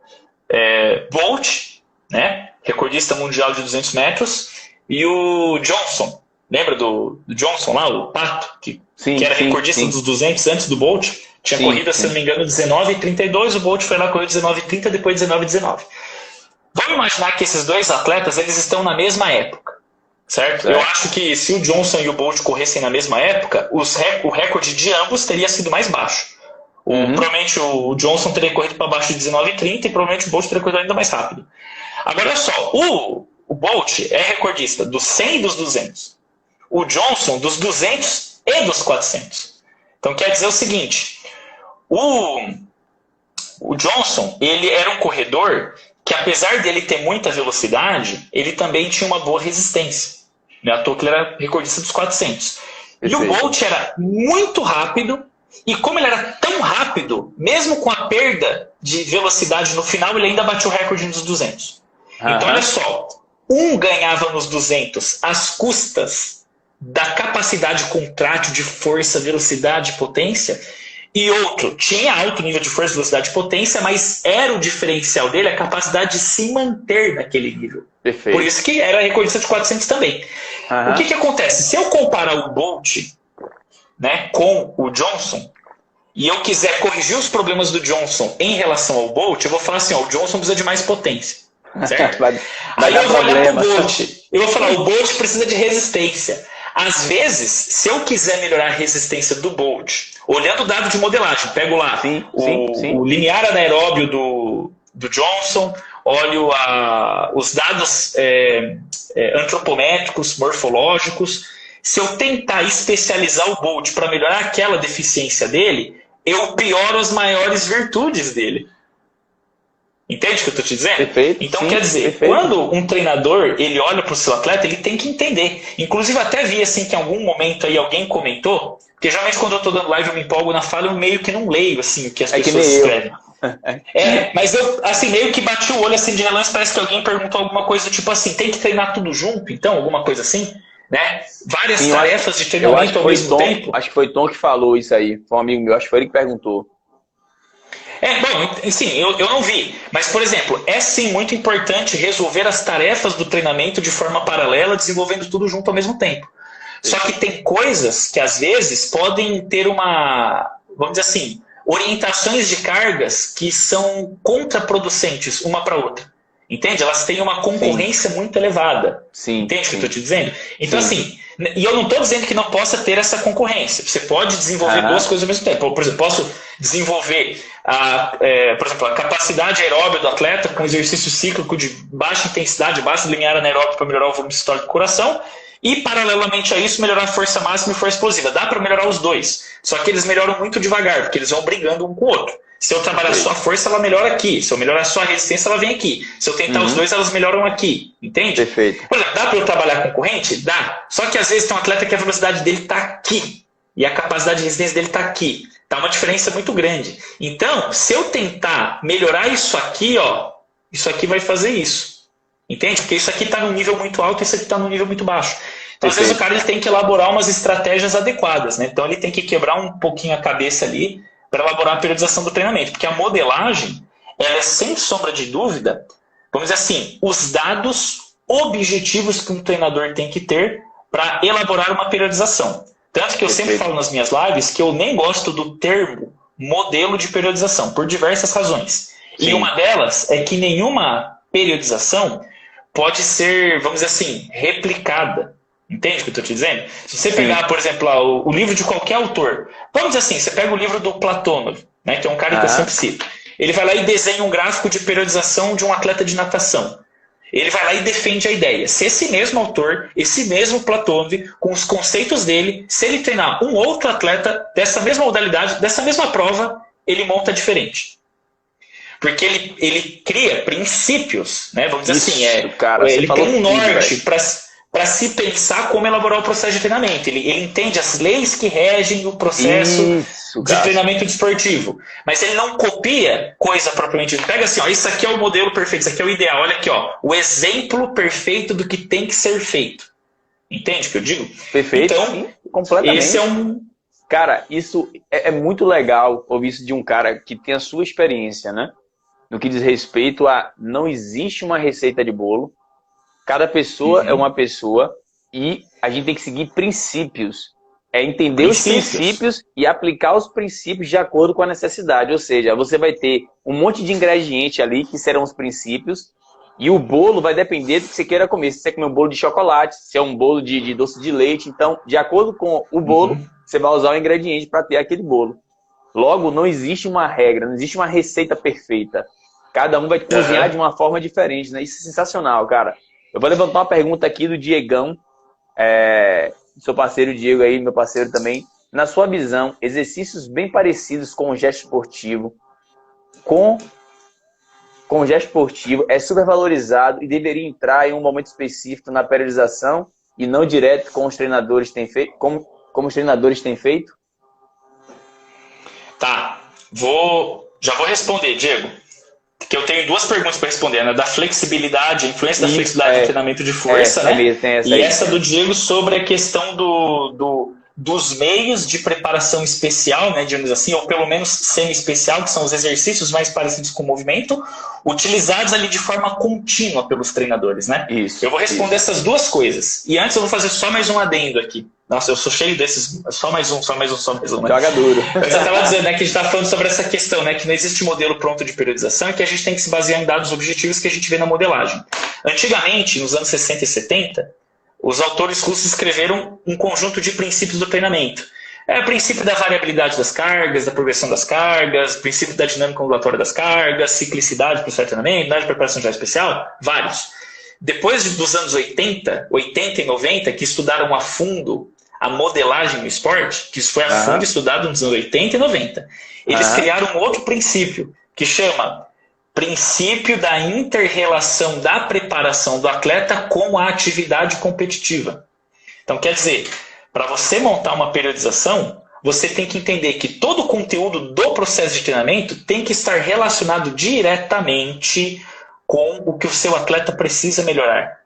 Bolt, né, recordista mundial de 200 metros, e o Johnson. Lembra do Johnson lá, o Pato, que era recordista dos 200 antes do Bolt? Tinha corrido, se não me engano, 19,32, o Bolt foi lá correr 19,30, depois 19,19. Vamos imaginar que esses 2 atletas eles estão na mesma época, certo? Eu acho que se o Johnson e o Bolt corressem na mesma época, o recorde de ambos teria sido mais baixo. Provavelmente o Johnson teria corrido para baixo de 19,30 e provavelmente o Bolt teria corrido ainda mais rápido. Agora, olha só, o Bolt é recordista dos 100 e dos 200. O Johnson dos 200 e dos 400. Então, quer dizer o seguinte, o Johnson, ele era um corredor que, apesar dele ter muita velocidade, ele também tinha uma boa resistência. Não é à toa que ele era recordista dos 400. E o Bolt era muito rápido, e como ele era tão rápido, mesmo com a perda de velocidade no final, ele ainda bateu o recorde nos 200. Então, olha só, um ganhava nos 200 às custas da capacidade contrátil de força, velocidade e potência, e outro tinha alto nível de força, velocidade e potência, mas era o diferencial dele a capacidade de se manter naquele nível. Perfeito. Por isso que era recordista de 400 também. O que acontece? Se eu comparar o Bolt, né, com o Johnson, e eu quiser corrigir os problemas do Johnson em relação ao Bolt, eu vou falar assim, ó, o Johnson precisa de mais potência. Certo? Aí eu vou olhar pro Bolt, eu vou falar, o Bolt precisa de resistência. Às vezes, se eu quiser melhorar a resistência do Bolt, olhando o dado de modelagem, pego lá o linear anaeróbio do Johnson, olho os dados antropométricos, morfológicos. Se eu tentar especializar o Bolt para melhorar aquela deficiência dele, eu pioro as maiores virtudes dele. Entende o que eu estou te dizendo? Perfeito, então, sim, quer dizer, perfeito. Quando um treinador ele olha para o seu atleta, ele tem que entender. Inclusive, até vi assim, que em algum momento aí alguém comentou, porque geralmente quando eu estou dando live eu me empolgo na fala, eu meio que não leio assim, o que as pessoas escrevem. Mas eu assim, meio que bati o olho assim, de relance, parece que alguém perguntou alguma coisa tipo assim, tem que treinar tudo junto, então? Alguma coisa assim? Né? Várias tarefas de treinamento ao mesmo tempo. Acho que foi Tom que falou isso aí. Foi um amigo meu, acho que foi ele que perguntou. Bom, sim, eu não vi. Mas, por exemplo, é sim muito importante resolver as tarefas do treinamento de forma paralela, desenvolvendo tudo junto ao mesmo tempo. Só que tem coisas que, às vezes, podem ter vamos dizer assim, orientações de cargas que são contraproducentes uma para outra. Entende? Elas têm uma concorrência muito elevada. Sim, entende o que eu estou te dizendo? Então, assim, e eu não estou dizendo que não possa ter essa concorrência. Você pode desenvolver duas coisas ao mesmo tempo. Por exemplo, posso desenvolver por exemplo, a capacidade aeróbica do atleta com exercício cíclico de baixa intensidade, baixo linear anaeróbico para melhorar o volume sistólico do coração e, paralelamente a isso, melhorar a força máxima e força explosiva. Dá para melhorar os dois. Só que eles melhoram muito devagar, porque eles vão brigando um com o outro. Se eu trabalhar só a força, ela melhora aqui. Se eu melhorar só a resistência, ela vem aqui. Se eu tentar os dois, elas melhoram aqui. Entende? Perfeito. Por exemplo, dá para eu trabalhar com corrente? Dá. Só que às vezes tem um atleta que a velocidade dele está aqui. E a capacidade de resistência dele está aqui. Tá uma diferença muito grande. Então, se eu tentar melhorar isso aqui, ó, isso aqui vai fazer isso. Entende? Porque isso aqui está num nível muito alto e isso aqui está num nível muito baixo. Então, às vezes, o cara ele tem que elaborar umas estratégias adequadas, né? Então, ele tem que quebrar um pouquinho a cabeça ali para elaborar a periodização do treinamento. Porque a modelagem, ela é, sem sombra de dúvida, vamos dizer assim, os dados objetivos que um treinador tem que ter para elaborar uma periodização. Tanto que eu sempre falo nas minhas lives que eu nem gosto do termo modelo de periodização, por diversas razões. Sim. E uma delas é que nenhuma periodização pode ser, vamos dizer assim, replicada. Entende o que eu estou te dizendo? Se você pegar, por exemplo, o livro de qualquer autor, vamos dizer assim, você pega o livro do Platônov, né, que é um cara que eu sempre cito. Ele vai lá e desenha um gráfico de periodização de um atleta de natação. Ele vai lá e defende a ideia. Se esse mesmo autor, esse mesmo Platônov, com os conceitos dele, se ele treinar um outro atleta dessa mesma modalidade, dessa mesma prova, ele monta diferente. Porque ele cria princípios, né? Vamos dizer assim, cara, ele tem um norte para se pensar como elaborar o processo de treinamento. Ele entende as leis que regem o processo de treinamento desportivo. Mas ele não copia coisa propriamente dita. Pega assim, ó, isso aqui é o modelo perfeito, isso aqui é o ideal. Olha aqui, ó, o exemplo perfeito do que tem que ser feito. Entende o que eu digo? Perfeito, então, sim, completamente. Esse é um... Cara, isso é muito legal ouvir isso de um cara que tem a sua experiência, né? No que diz respeito a não existe uma receita de bolo. Cada pessoa é uma pessoa e a gente tem que seguir princípios. É entender os princípios e aplicar os princípios de acordo com a necessidade. Ou seja, você vai ter um monte de ingrediente ali que serão os princípios e o bolo vai depender do que você queira comer. Se você quer comer um bolo de chocolate, se é um bolo de doce de leite. Então, de acordo com o bolo, você vai usar o ingrediente para ter aquele bolo. Logo, não existe uma regra, não existe uma receita perfeita. Cada um vai cozinhar de uma forma diferente, né? Isso é sensacional, cara. Eu vou levantar uma pergunta aqui do Diegão, seu parceiro Diego aí, meu parceiro também. Na sua visão, exercícios bem parecidos com o gesto esportivo, com o gesto esportivo é supervalorizado e deveria entrar em um momento específico na periodização e não direto como os treinadores têm feito, como os treinadores têm feito? Tá, já vou responder, Diego. Que eu tenho duas perguntas para responder, né? Da flexibilidade, a influência da flexibilidade no treinamento de força, né? Mesmo, tem essa e aí. Essa do Diego sobre a questão dos meios de preparação especial, né, digamos assim, ou pelo menos semi-especial, que são os exercícios mais parecidos com o movimento, utilizados ali de forma contínua pelos treinadores, né? Isso. Eu vou responder essas duas coisas. E antes eu vou fazer só mais um adendo aqui. Nossa, eu sou cheio desses. Só mais um. Né? Joga duro. Mas eu estava dizendo, né, que a gente está falando sobre essa questão, né, que não existe modelo pronto de periodização e que a gente tem que se basear em dados objetivos que a gente vê na modelagem. Antigamente, nos anos 60 e 70, os autores russos escreveram um conjunto de princípios do treinamento. O princípio da variabilidade das cargas, da progressão das cargas, o princípio da dinâmica ondulatória das cargas, ciclicidade para o certo treinamento, unidade de preparação já especial, vários. Depois dos anos 80 e 90, que estudaram a fundo a modelagem no esporte, que isso foi a fundo estudado nos anos 80 e 90, eles criaram um outro princípio, que chama princípio da inter-relação da preparação do atleta com a atividade competitiva. Então, quer dizer, para você montar uma periodização, você tem que entender que todo o conteúdo do processo de treinamento tem que estar relacionado diretamente com o que o seu atleta precisa melhorar.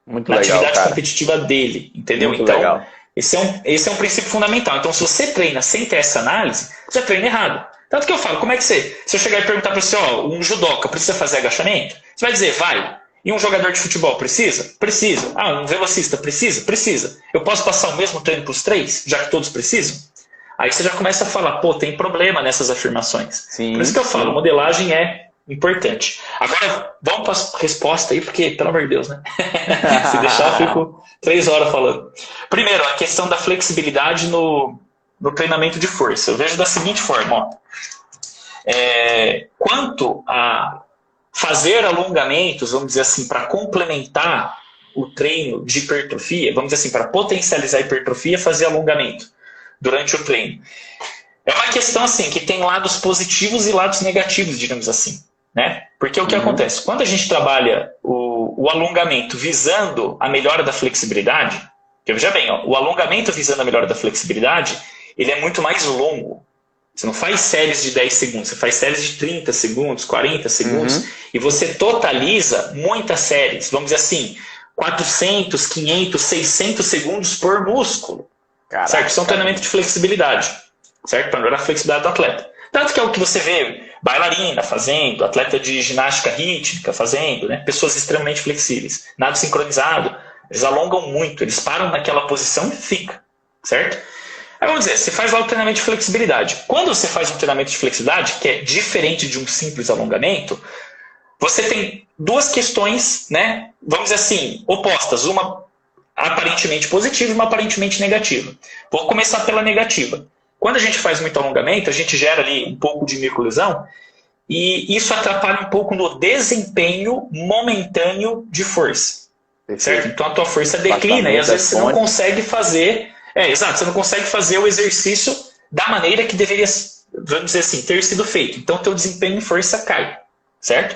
Muito na legal, atividade cara. competitiva dele, entendeu? Muito então, legal. Esse é um princípio fundamental. Então, se você treina sem ter essa análise, você treina errado. Tanto que eu falo, como é que você... Se eu chegar e perguntar para você, um judoca precisa fazer agachamento? Você vai dizer, vai. E um jogador de futebol precisa? Precisa. Um velocista precisa? Precisa. Eu posso passar o mesmo treino para os três, já que todos precisam? Aí você já começa a falar, tem problema nessas afirmações. Sim, por isso que eu falo, modelagem é importante. Agora, vamos para a resposta aí, porque, pelo amor de Deus, né? Se deixar, eu fico 3 horas falando. Primeiro, a questão da flexibilidade no treinamento de força. Eu vejo da seguinte forma, quanto a fazer alongamentos, vamos dizer assim, para complementar o treino de hipertrofia, vamos dizer assim, para potencializar a hipertrofia, fazer alongamento durante o treino. É uma questão assim, que tem lados positivos e lados negativos, digamos assim. Né? Porque o que acontece? Quando a gente trabalha o alongamento visando a melhora da flexibilidade, porque veja bem, o alongamento visando a melhora da flexibilidade, ele é muito mais longo. Você não faz séries de 10 segundos, você faz séries de 30 segundos, 40 segundos, e você totaliza muitas séries, vamos dizer assim, 400, 500, 600 segundos por músculo. Caraca, certo? Isso é um treinamento de flexibilidade, certo? Para melhorar a flexibilidade do atleta. Tanto que é o que você vê bailarina fazendo, atleta de ginástica rítmica fazendo, né? Pessoas extremamente flexíveis. Nado sincronizado, eles alongam muito, eles param naquela posição e fica, certo? Aí vamos dizer, você faz lá o treinamento de flexibilidade. Quando você faz um treinamento de flexibilidade, que é diferente de um simples alongamento, você tem duas questões, né? Vamos dizer assim, opostas. Uma aparentemente positiva e uma aparentemente negativa. Vou começar pela negativa. Quando a gente faz muito alongamento, a gente gera ali um pouco de microlesão e isso atrapalha um pouco no desempenho momentâneo de força. Certo? Então a tua força declina e às vezes você não consegue fazer... exato, você não consegue fazer o exercício da maneira que deveria, vamos dizer assim, ter sido feito. Então o teu desempenho em força cai. Certo?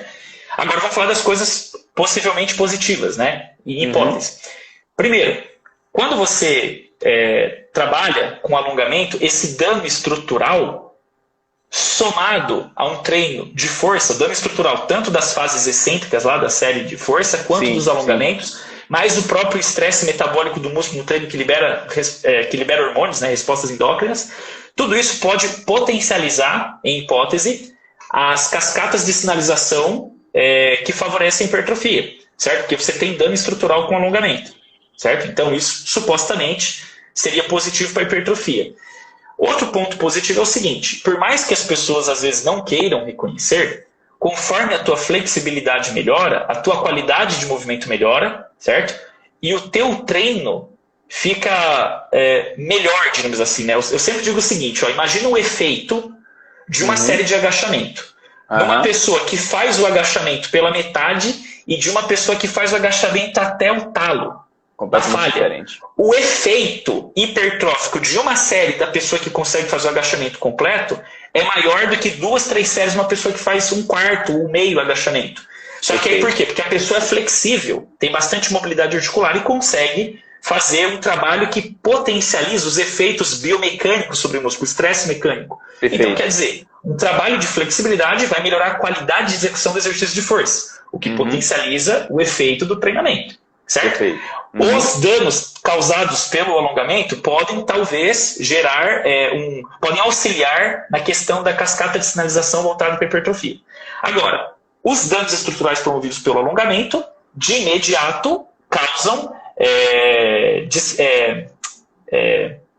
Agora vamos falar das coisas possivelmente positivas, né? Em hipótese. Primeiro, quando você... trabalha com alongamento, esse dano estrutural somado a um treino de força, dano estrutural tanto das fases excêntricas lá da série de força, quanto dos alongamentos, mais o próprio estresse metabólico do músculo no treino que libera hormônios, né, respostas endócrinas, tudo isso pode potencializar, em hipótese, as cascatas de sinalização que favorecem a hipertrofia, certo? Porque você tem dano estrutural com alongamento. Certo? Então isso supostamente seria positivo para a hipertrofia. Outro ponto positivo é o seguinte, por mais que as pessoas às vezes não queiram reconhecer, conforme a tua flexibilidade melhora, a tua qualidade de movimento melhora, certo? E o teu treino fica melhor, digamos assim. Né? Eu sempre digo o seguinte, imagina o efeito de uma série de agachamento. Numa pessoa que faz o agachamento pela metade e de uma pessoa que faz o agachamento até o talo. Completamente diferente. O efeito hipertrófico de uma série da pessoa que consegue fazer o agachamento completo é maior do que 2, 3 séries de uma pessoa que faz 1/4, 1/2 agachamento. Só que aí por quê? Porque a pessoa é flexível, tem bastante mobilidade articular e consegue fazer um trabalho que potencializa os efeitos biomecânicos sobre o músculo, estresse mecânico. Perfeito. Então, quer dizer, um trabalho de flexibilidade vai melhorar a qualidade de execução do exercício de força, o que potencializa o efeito do treinamento. Certo? Perfeito. Os danos causados pelo alongamento podem, talvez, gerar podem auxiliar na questão da cascata de sinalização voltada para a hipertrofia. Agora, os danos estruturais promovidos pelo alongamento, de imediato, causam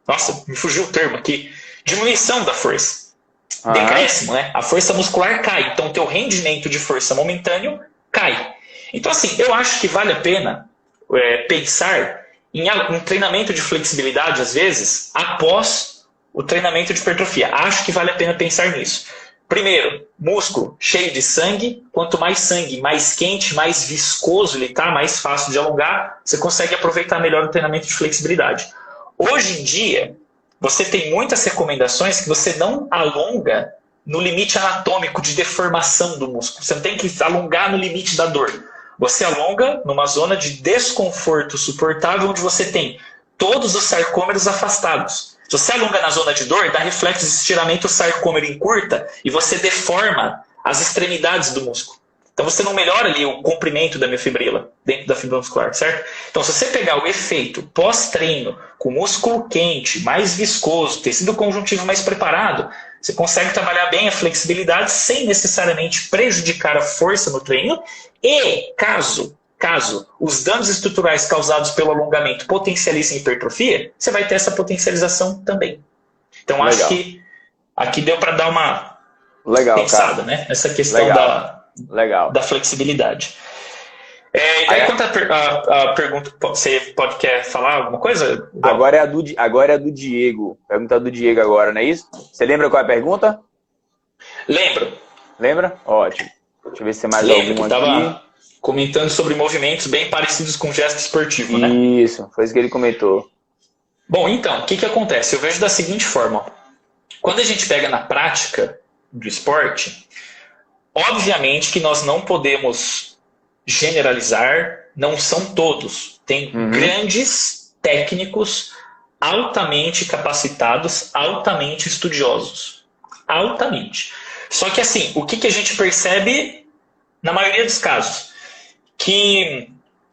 nossa, me fugiu o termo aqui. Diminuição da força. Decréscimo, né? A força muscular cai. Então, o teu rendimento de força momentâneo cai. Então, assim, eu acho que vale a pena pensar em um treinamento de flexibilidade, às vezes, após o treinamento de hipertrofia. Acho que vale a pena pensar nisso. Primeiro, músculo cheio de sangue. Quanto mais sangue, mais quente, mais viscoso ele está, mais fácil de alongar, você consegue aproveitar melhor o treinamento de flexibilidade. Hoje em dia, você tem muitas recomendações que você não alonga no limite anatômico de deformação do músculo. Você não tem que alongar no limite da dor. Você alonga numa zona de desconforto suportável, onde você tem todos os sarcômeros afastados. Se você alonga na zona de dor, dá reflexo de estiramento, o sarcômero encurta e você deforma as extremidades do músculo. Então você não melhora ali o comprimento da miofibrila dentro da fibra muscular, certo? Então se você pegar o efeito pós-treino com músculo quente, mais viscoso, tecido conjuntivo mais preparado, você consegue trabalhar bem a flexibilidade sem necessariamente prejudicar a força no treino e caso os danos estruturais causados pelo alongamento potencializem a hipertrofia, você vai ter essa potencialização também. Então acho que aqui deu para dar uma pensada, né? Nessa questão da flexibilidade. E daí, quanto a pergunta, você quer falar alguma coisa? Agora é a do Diego. Pergunta do Diego agora, não é isso? Você lembra qual é a pergunta? Lembro. Lembra? Ótimo. Deixa eu ver se tem mais alguma aqui. Comentando sobre movimentos bem parecidos com gesto esportivo, né? Isso, foi isso que ele comentou. Bom, então, o que acontece? Eu vejo da seguinte forma. Quando a gente pega na prática do esporte, obviamente que nós não podemos generalizar, não são todos. Tem grandes técnicos altamente capacitados, altamente estudiosos. Altamente. Só que assim, o que a gente percebe na maioria dos casos? Que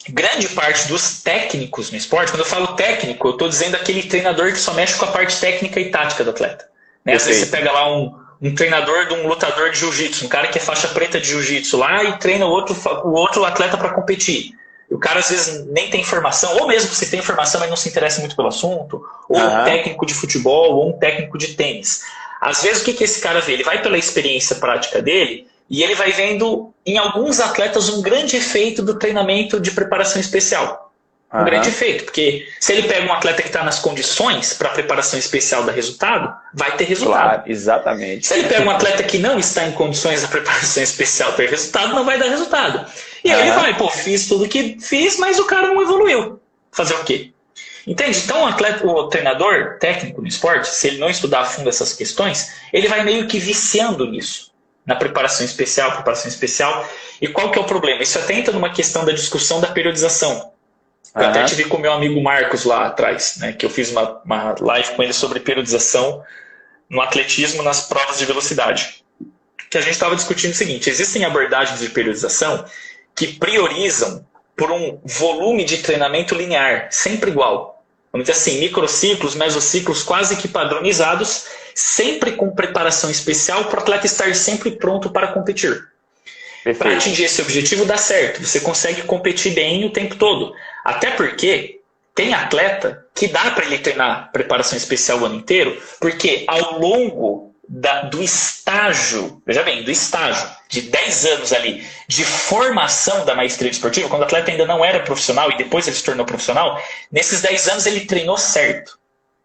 grande parte dos técnicos no esporte, quando eu falo técnico, eu estou dizendo aquele treinador que só mexe com a parte técnica e tática do atleta. Né? Às vezes você pega lá um treinador de um lutador de jiu-jitsu, um cara que é faixa preta de jiu-jitsu lá e treina o outro atleta para competir. E o cara às vezes nem tem informação, ou mesmo se tem informação, mas não se interessa muito pelo assunto, ou um técnico de futebol, ou um técnico de tênis. Às vezes o que esse cara vê? Ele vai pela experiência prática dele e ele vai vendo em alguns atletas um grande efeito do treinamento de preparação especial. Um grande efeito, porque se ele pega um atleta que está nas condições para a preparação especial dar resultado, vai ter resultado. Claro, exatamente. Se ele pega um atleta que não está em condições da preparação especial ter resultado, não vai dar resultado. E aí ele vai, fiz tudo que fiz, mas o cara não evoluiu. Fazer o quê? Entende? Então o treinador técnico no esporte, se ele não estudar a fundo essas questões, ele vai meio que viciando nisso. Na preparação especial. E qual que é o problema? Isso até entra numa questão da discussão da periodização. Eu até tive com o meu amigo Marcos lá atrás, né, que eu fiz uma live com ele sobre periodização no atletismo nas provas de velocidade. Que a gente estava discutindo o seguinte: existem abordagens de periodização que priorizam por um volume de treinamento linear, sempre igual. Vamos dizer assim, microciclos, mesociclos quase que padronizados, sempre com preparação especial para o atleta estar sempre pronto para competir. Para atingir esse objetivo dá certo, você consegue competir bem o tempo todo. Até porque tem atleta que dá para ele treinar preparação especial o ano inteiro, porque ao longo do estágio, veja bem, do estágio de 10 anos ali de formação da maestria esportiva, quando o atleta ainda não era profissional e depois ele se tornou profissional, nesses 10 anos ele treinou certo.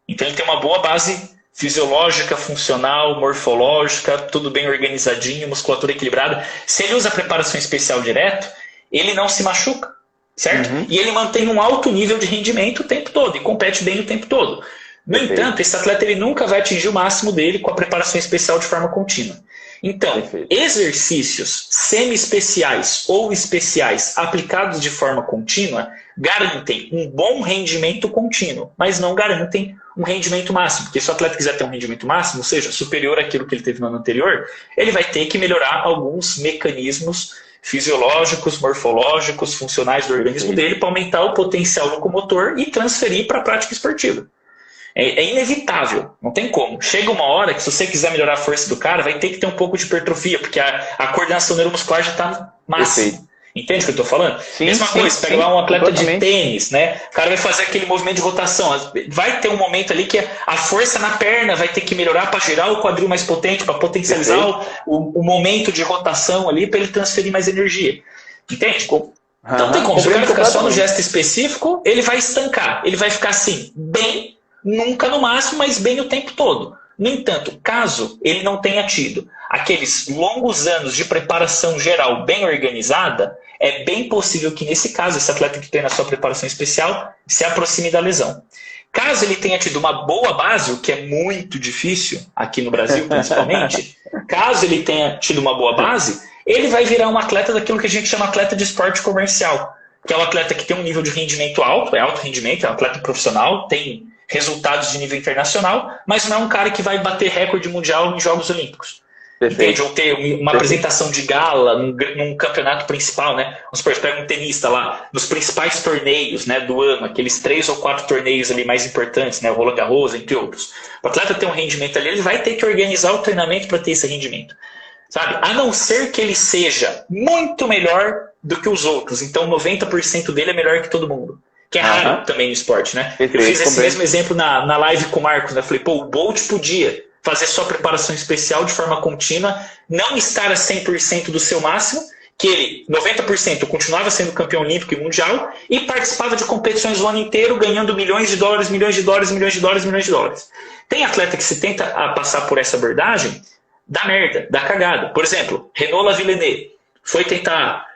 Então ele tem uma boa base fisiológica, funcional, morfológica, tudo bem organizadinho, musculatura equilibrada. Se ele usa a preparação especial direto, ele não se machuca, certo? E ele mantém um alto nível de rendimento o tempo todo e compete bem o tempo todo. No entanto, esse atleta ele nunca vai atingir o máximo dele com a preparação especial de forma contínua. Então, exercícios semi-especiais ou especiais aplicados de forma contínua garantem um bom rendimento contínuo, mas não garantem um rendimento máximo. Porque se o atleta quiser ter um rendimento máximo, ou seja, superior àquilo que ele teve no ano anterior, ele vai ter que melhorar alguns mecanismos fisiológicos, morfológicos, funcionais do organismo dele para aumentar o potencial locomotor e transferir para a prática esportiva. É inevitável, não tem como. Chega uma hora que se você quiser melhorar a força do cara, vai ter que ter um pouco de hipertrofia, porque a coordenação neuromuscular já está máxima. Entende o que eu estou falando? Sim, Mesma coisa, pega lá um atleta de tênis, né? O cara vai fazer aquele movimento de rotação. Vai ter um momento ali que a força na perna vai ter que melhorar para gerar o quadril mais potente, para potencializar o momento de rotação ali, para ele transferir mais energia. Entende? Então não tem como. Se o cara ficar só no gesto específico, ele vai estancar. Ele vai ficar assim, bem, nunca no máximo, mas bem o tempo todo. No entanto, caso ele não tenha tido aqueles longos anos de preparação geral bem organizada, é bem possível que nesse caso, esse atleta que tem na sua preparação especial se aproxime da lesão. Caso ele tenha tido uma boa base, o que é muito difícil, aqui no Brasil principalmente, caso ele tenha tido uma boa base, ele vai virar um atleta daquilo que a gente chama atleta de esporte comercial, que é um atleta que tem um nível de rendimento alto, é alto rendimento, é um atleta profissional, tem resultados de nível internacional, mas não é um cara que vai bater recorde mundial em Jogos Olímpicos. Entende? Ou ter uma apresentação de gala num campeonato principal, né? Vamos supor, você pega um tenista lá, nos principais torneios, né, do ano, aqueles 3 ou 4 torneios ali mais importantes, né, o Roland Garros, entre outros. O atleta tem um rendimento ali, ele vai ter que organizar o treinamento para ter esse rendimento. Sabe? A não ser que ele seja muito melhor do que os outros. Então 90% dele é melhor que todo mundo. Que é raro também no esporte, né? Eu fiz esse mesmo exemplo na live com o Marcos, né? Falei, o Bolt podia fazer sua preparação especial de forma contínua, não estar a 100% do seu máximo, que ele, 90%, continuava sendo campeão olímpico e mundial e participava de competições o ano inteiro, ganhando milhões de dólares, milhões de dólares, milhões de dólares, milhões de dólares. Tem atleta que se tenta passar por essa abordagem, dá merda, dá cagada. Por exemplo, Renaud Lavillenie foi tentar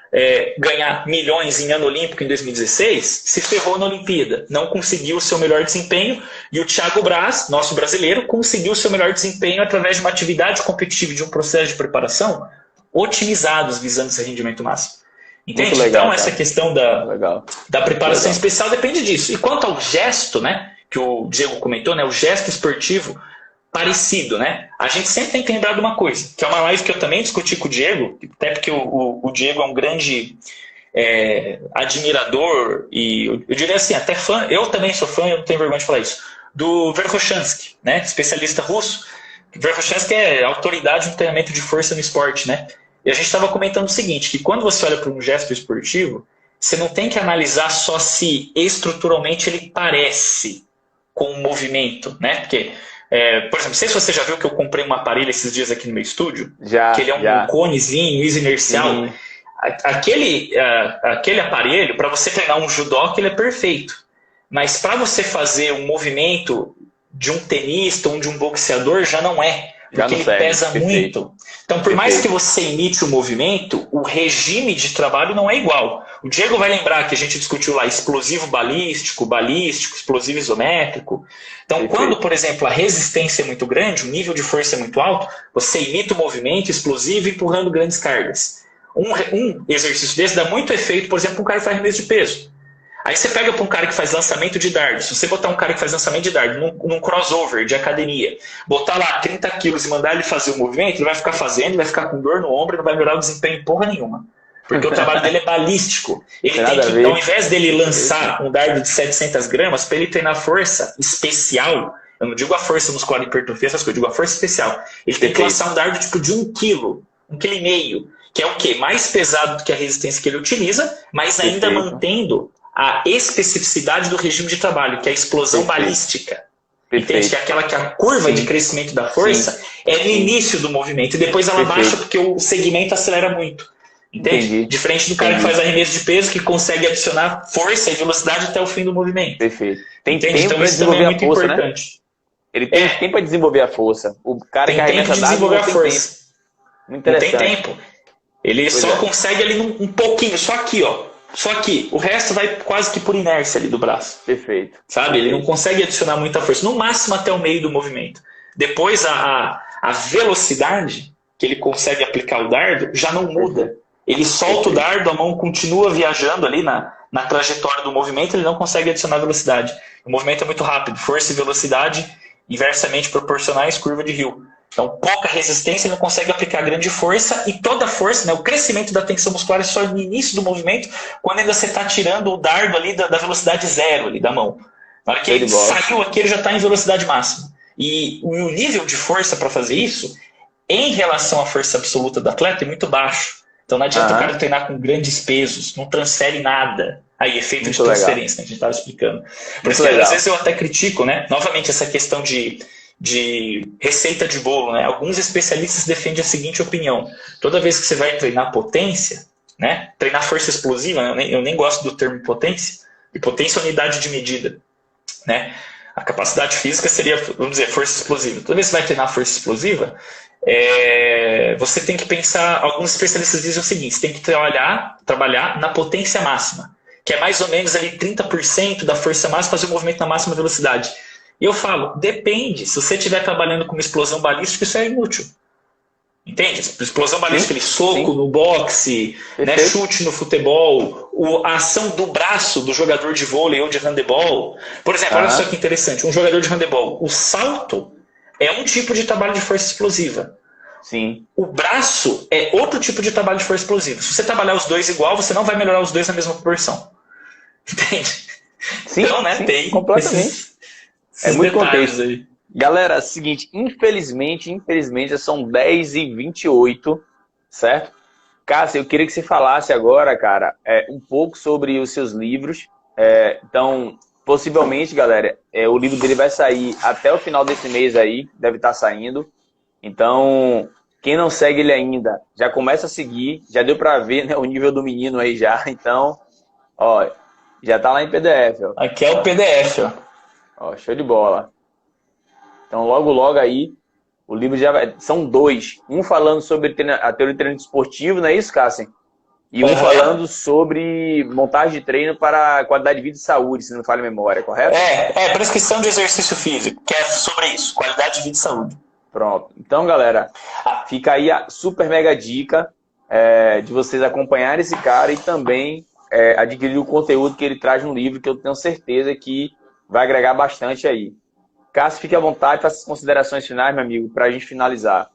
ganhar milhões em ano olímpico em 2016, se ferrou na Olimpíada, não conseguiu o seu melhor desempenho, e o Thiago Braz, nosso brasileiro, conseguiu o seu melhor desempenho através de uma atividade competitiva e de um processo de preparação otimizados visando esse rendimento máximo. Entende? Legal, então essa questão da preparação especial depende disso. E quanto ao gesto, né, que o Diego comentou, né, o gesto esportivo parecido, né? A gente sempre tem que lembrar de uma coisa, que é uma live que eu também discuti com o Diego, até porque o Diego é um grande admirador e eu diria assim, até fã, eu também sou fã, eu não tenho vergonha de falar isso, do Verkhoshansky, né? Especialista russo. Verkhoshansky é autoridade no treinamento de força no esporte, né? E a gente estava comentando o seguinte, que quando você olha para um gesto esportivo, você não tem que analisar só se estruturalmente ele parece com o movimento, né? Porque por exemplo, não sei se você já viu que eu comprei um aparelho esses dias aqui no meu estúdio, que ele é um conezinho, inercial. Aquele aparelho, para você treinar um judoca, ele é perfeito. Mas para você fazer um movimento de um tenista ou de um boxeador, já não é. Porque ele pesa muito. Então, por mais que você imite o movimento, o regime de trabalho não é igual. O Diego vai lembrar que a gente discutiu lá explosivo balístico, explosivo isométrico. Então, quando, por exemplo, a resistência é muito grande, o nível de força é muito alto, você imita o movimento explosivo empurrando grandes cargas. Um exercício desse dá muito efeito, por exemplo, para um cara que faz arremesso de peso. Aí você pega para um cara que faz lançamento de dardo. Se você botar um cara que faz lançamento de dardo num crossover de academia, botar lá 30 quilos e mandar ele fazer o movimento, ele vai ficar fazendo, vai ficar com dor no ombro e não vai melhorar o desempenho em porra nenhuma. Porque o trabalho dele é balístico. Ele tem que, ao invés dele lançar um dardo de 700 gramas, para ele treinar força especial, eu não digo a força muscular hipertrofia, essas coisas, eu digo a força especial. Ele tem que lançar um dardo tipo de 1 quilo, 1,5 kg, que é o quê? Mais pesado do que a resistência que ele utiliza, mas ainda mantendo a especificidade do regime de trabalho, que é a explosão balística. Entende? Que é aquela que a curva de crescimento da força é no início do movimento, e depois ela baixa porque o segmento acelera muito. Entende? Diferente do cara que faz arremesso de peso, que consegue adicionar força e velocidade até o fim do movimento. Perfeito. Tem tempo então, isso também é muito importante. Ele tem tempo para desenvolver a força. O cara tem que tempo de desenvolver a força. Muito não interessante. tem tempo. Ele só consegue ali um pouquinho, só aqui, ó. Só aqui. O resto vai quase que por inércia ali do braço. Perfeito. Sabe? Ele não consegue adicionar muita força. No máximo até o meio do movimento. Depois a velocidade que ele consegue aplicar o dardo já não muda. Ele solta o dardo, a mão continua viajando ali na trajetória do movimento, ele não consegue adicionar velocidade. O movimento é muito rápido. Força e velocidade inversamente proporcionais, curva de Hill. Então, pouca resistência, ele não consegue aplicar grande força, e toda a força, né, o crescimento da tensão muscular é só no início do movimento, quando ainda você está tirando o dardo ali da velocidade zero ali da mão. Na hora que ele saiu aqui, ele já está em velocidade máxima. E o nível de força para fazer isso, em relação à força absoluta do atleta, é muito baixo. Então não adianta o cara treinar com grandes pesos, não transfere nada. Aí, efeito de transferência, né, que a gente estava explicando. Por isso que às vezes eu até critico, né, novamente, essa questão de receita de bolo, né? Alguns especialistas defendem a seguinte opinião: toda vez que você vai treinar potência, né? Treinar força explosiva, eu nem gosto do termo potência, e potência é unidade de medida, né? A capacidade física seria, vamos dizer, força explosiva. Toda vez que você vai treinar força explosiva, você tem que pensar, alguns especialistas dizem o seguinte: você tem que trabalhar na potência máxima, que é mais ou menos ali 30% da força máxima, fazer o movimento na máxima velocidade. E eu falo, depende. Se você estiver trabalhando com uma explosão balística, isso é inútil. Entende? Explosão balística, aquele soco no boxe, né, chute no futebol, a ação do braço do jogador de vôlei ou de handebol. Por exemplo, olha só que interessante, um jogador de handebol, o salto é um tipo de trabalho de força explosiva. Sim. O braço é outro tipo de trabalho de força explosiva. Se você trabalhar os dois igual, você não vai melhorar os dois na mesma proporção. Entende? Sim, então, né, sim, tem completamente. É muito contexto aí. Galera, seguinte, infelizmente, são 10h28, certo? Cássio, eu queria que você falasse agora, cara, um pouco sobre os seus livros. Então, possivelmente, galera, o livro dele vai sair até o final desse mês aí, deve estar saindo. Então, quem não segue ele ainda, já começa a seguir, já deu pra ver, né, o nível do menino aí já. Então, ó, já tá lá em PDF, ó. Aqui é o PDF, ó. Ó, show de bola. Então, logo aí, o livro já vai... São dois. Um falando sobre a teoria de treinamento esportivo, não é isso, Cássio? E um falando sobre montagem de treino para qualidade de vida e saúde, se não me falha a memória, correto? Prescrição de exercício físico, que é sobre isso, qualidade de vida e saúde. Pronto. Então, galera, fica aí a super mega dica de vocês acompanharem esse cara e também adquirir o conteúdo que ele traz no livro, que eu tenho certeza que vai agregar bastante aí. Cássio, fique à vontade, faça as considerações finais, meu amigo, para a gente finalizar.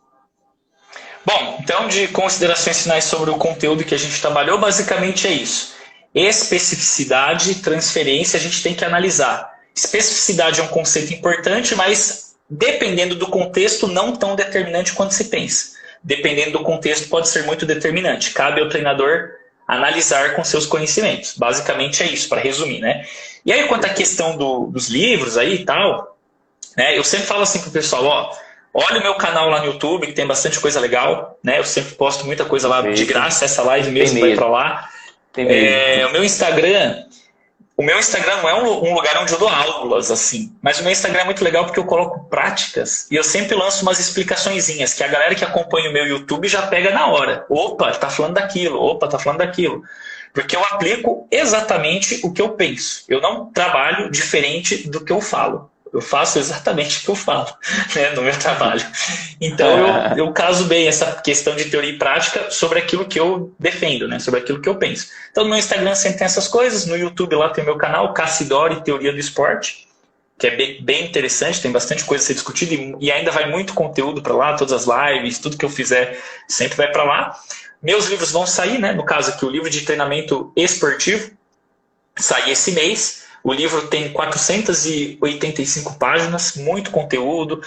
Bom, então, de considerações finais sobre o conteúdo que a gente trabalhou, basicamente é isso. Especificidade e transferência a gente tem que analisar. Especificidade é um conceito importante, mas dependendo do contexto, não tão determinante quanto se pensa. Dependendo do contexto, pode ser muito determinante. Cabe ao treinador analisar com seus conhecimentos. Basicamente é isso, para resumir, né? E aí, quanto à questão dos livros aí e tal, né, eu sempre falo assim pro pessoal, ó, olha o meu canal lá no YouTube, que tem bastante coisa legal, né? Eu sempre posto muita coisa lá de graça, essa live mesmo vai para lá. O meu Instagram não é um lugar onde eu dou aulas, assim, mas o meu Instagram é muito legal porque eu coloco práticas e eu sempre lanço umas explicaçõezinhas que a galera que acompanha o meu YouTube já pega na hora. Opa, tá falando daquilo. Porque eu aplico exatamente o que eu penso. Eu não trabalho diferente do que eu falo. Eu faço exatamente o que eu falo, né, no meu trabalho. Então, eu caso bem essa questão de teoria e prática sobre aquilo que eu defendo, né, sobre aquilo que eu penso. Então, no meu Instagram sempre tem essas coisas. No YouTube lá tem o meu canal, Cassidori Teoria do Esporte, que é bem interessante, tem bastante coisa a ser discutida e ainda vai muito conteúdo para lá, todas as lives, tudo que eu fizer sempre vai para lá. Meus livros vão sair, né, no caso aqui, o livro de treinamento esportivo, sai esse mês. O livro tem 485 páginas, muito conteúdo,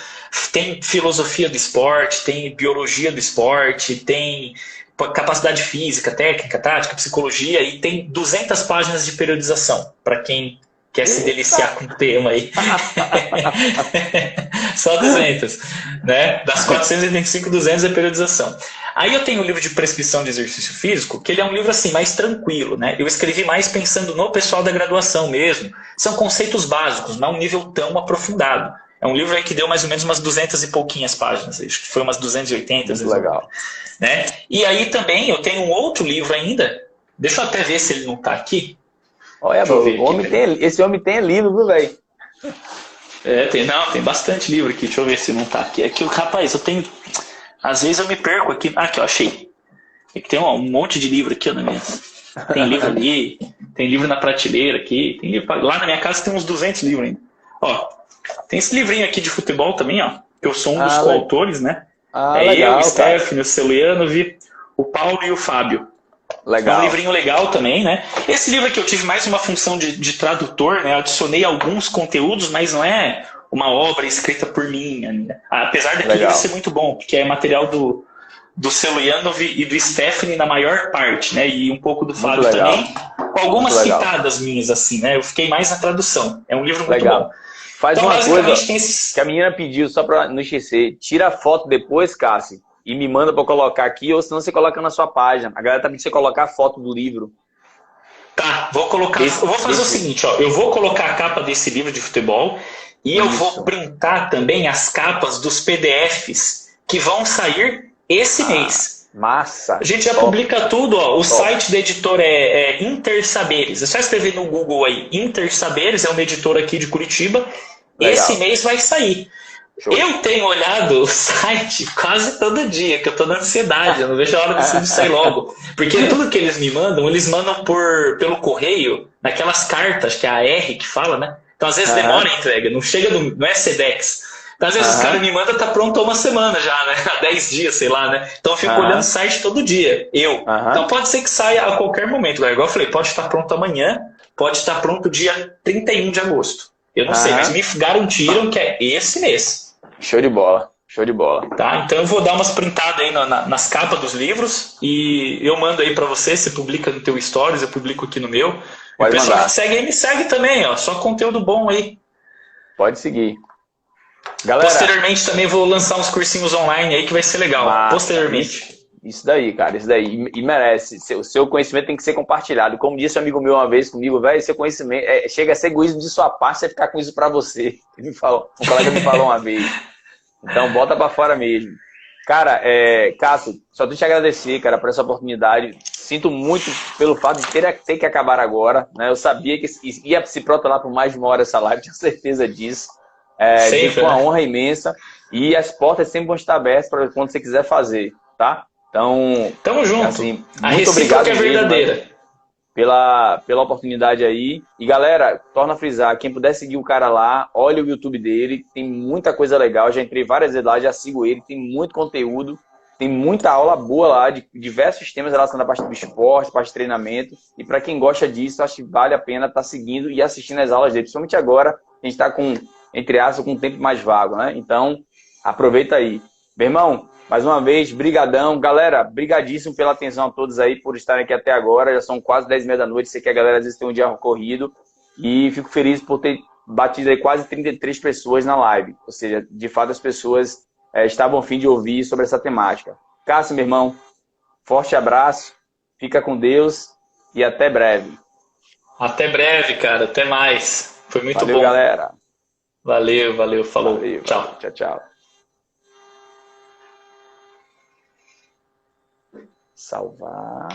tem filosofia do esporte, tem biologia do esporte, tem capacidade física, técnica, tática, psicologia e tem 200 páginas de periodização, para quem quer se deliciar com o tema aí. Só 200, né? Das 485, 200 é periodização. Aí eu tenho o livro de prescrição de exercício físico, que ele é um livro assim, mais tranquilo, né? Eu escrevi mais pensando no pessoal da graduação mesmo. São conceitos básicos, não um nível tão aprofundado. É um livro aí que deu mais ou menos umas 200 e pouquinhas páginas, acho que foi umas 280. Muito legal. Né? E aí também eu tenho um outro livro ainda, deixa eu até ver se ele não está aqui. Olha, esse homem tem livro, viu, velho? Tem bastante livro aqui, deixa eu ver se não está aqui. Aqui, rapaz, eu tenho... Às vezes eu me perco aqui. Aqui, eu achei. Tem um monte de livro aqui, ó, na minha... Tem livro ali, tem livro na prateleira aqui, tem livro... Lá na minha casa tem uns 200 livros ainda. Ó, tem esse livrinho aqui de futebol também, ó, que eu sou um dos coautores, né? Legal, eu, o Stephanie, o Celianovi, o Paulo e o Fábio. Legal. É um livrinho legal também, né? Esse livro aqui eu tive mais uma função de tradutor, né? Eu adicionei alguns conteúdos, mas não é uma obra escrita por mim, né? Apesar daquele livro ser muito bom, porque é material do Celianov e do Stephanie na maior parte, né? E um pouco do Fábio também, com algumas pitadas minhas, assim, né? Eu fiquei mais na tradução. É um livro muito bom. Faz então, uma coisa que a menina pediu, só para não esquecer. Tira a foto depois, Cássio, e me manda para colocar aqui, ou senão você coloca na sua página. A galera tá pedindo você colocar a foto do livro. Tá, vou colocar. Eu vou fazer o seguinte, ó. Eu vou colocar a capa desse livro de futebol e eu vou printar também as capas dos PDFs que vão sair esse mês. Massa! A gente já publica tudo, ó. O site da editora é Intersaberes. É só escrever no Google aí. Intersaberes é uma editora aqui de Curitiba. Legal. Esse mês vai sair. Show. Eu tenho olhado o site quase todo dia, que eu tô na ansiedade, eu não vejo a hora desse livro sair logo. Porque tudo que eles eles mandam pelo correio, naquelas cartas, que é a R que fala, né? Então às vezes demora a entrega, não chega não é Sedex. Então às vezes os caras me mandam, tá pronto há uma semana já, né? Há 10 dias, sei lá, né? Então eu fico olhando o site todo dia, Então pode ser que saia a qualquer momento. Igual eu falei, pode estar pronto amanhã, pode estar pronto dia 31 de agosto. Eu não sei, mas me garantiram que é esse mês. Show de bola, show de bola. Tá, então eu vou dar umas printadas aí nas capas dos livros e eu mando aí pra você publica no teu Stories, eu publico aqui no meu. Pode o pessoal mandar. que segue aí me segue também, ó, só conteúdo bom aí. Pode seguir. Galera, posteriormente também vou lançar uns cursinhos online aí que vai ser legal, posteriormente. Isso daí, cara, isso daí. E merece. O seu conhecimento tem que ser compartilhado. Como disse um amigo meu uma vez comigo, velho, seu conhecimento chega a ser egoísmo de sua parte você ficar com isso pra você. Um colega me falou uma vez. Então, bota pra fora mesmo. Cara, Cássio, só tenho que te agradecer, cara, por essa oportunidade. Sinto muito pelo fato de ter que acabar agora, né? Eu sabia que ia se protelar por mais de uma hora essa live, tinha certeza disso. Foi uma honra imensa. E as portas sempre vão estar abertas para quando você quiser fazer, tá? Então, tamo junto. Assim, muito obrigado é verdadeira. Mesmo, pela oportunidade aí. E galera, torna a frisar, quem puder seguir o cara lá, olha o YouTube dele, tem muita coisa legal, já entrei várias vezes lá, já sigo ele, tem muito conteúdo, tem muita aula boa lá, de diversos temas relacionados à parte do esporte, parte de treinamento, e para quem gosta disso, acho que vale a pena estar seguindo e assistindo as aulas dele, principalmente agora, a gente está com, entre aspas, com um tempo mais vago, né? Então, aproveita aí. Meu irmão, mais uma vez, brigadão. Galera, brigadíssimo pela atenção a todos aí, por estarem aqui até agora. Já são quase 10h30 da noite. Sei que a galera às vezes tem um dia corrido. E fico feliz por ter batido aí quase 33 pessoas na live. Ou seja, de fato as pessoas estavam a fim de ouvir sobre essa temática. Cássio, meu irmão, forte abraço. Fica com Deus e até breve. Até breve, cara. Até mais. Foi muito bom. Valeu, galera. Valeu. Falou. Tchau. Tchau. Salvar.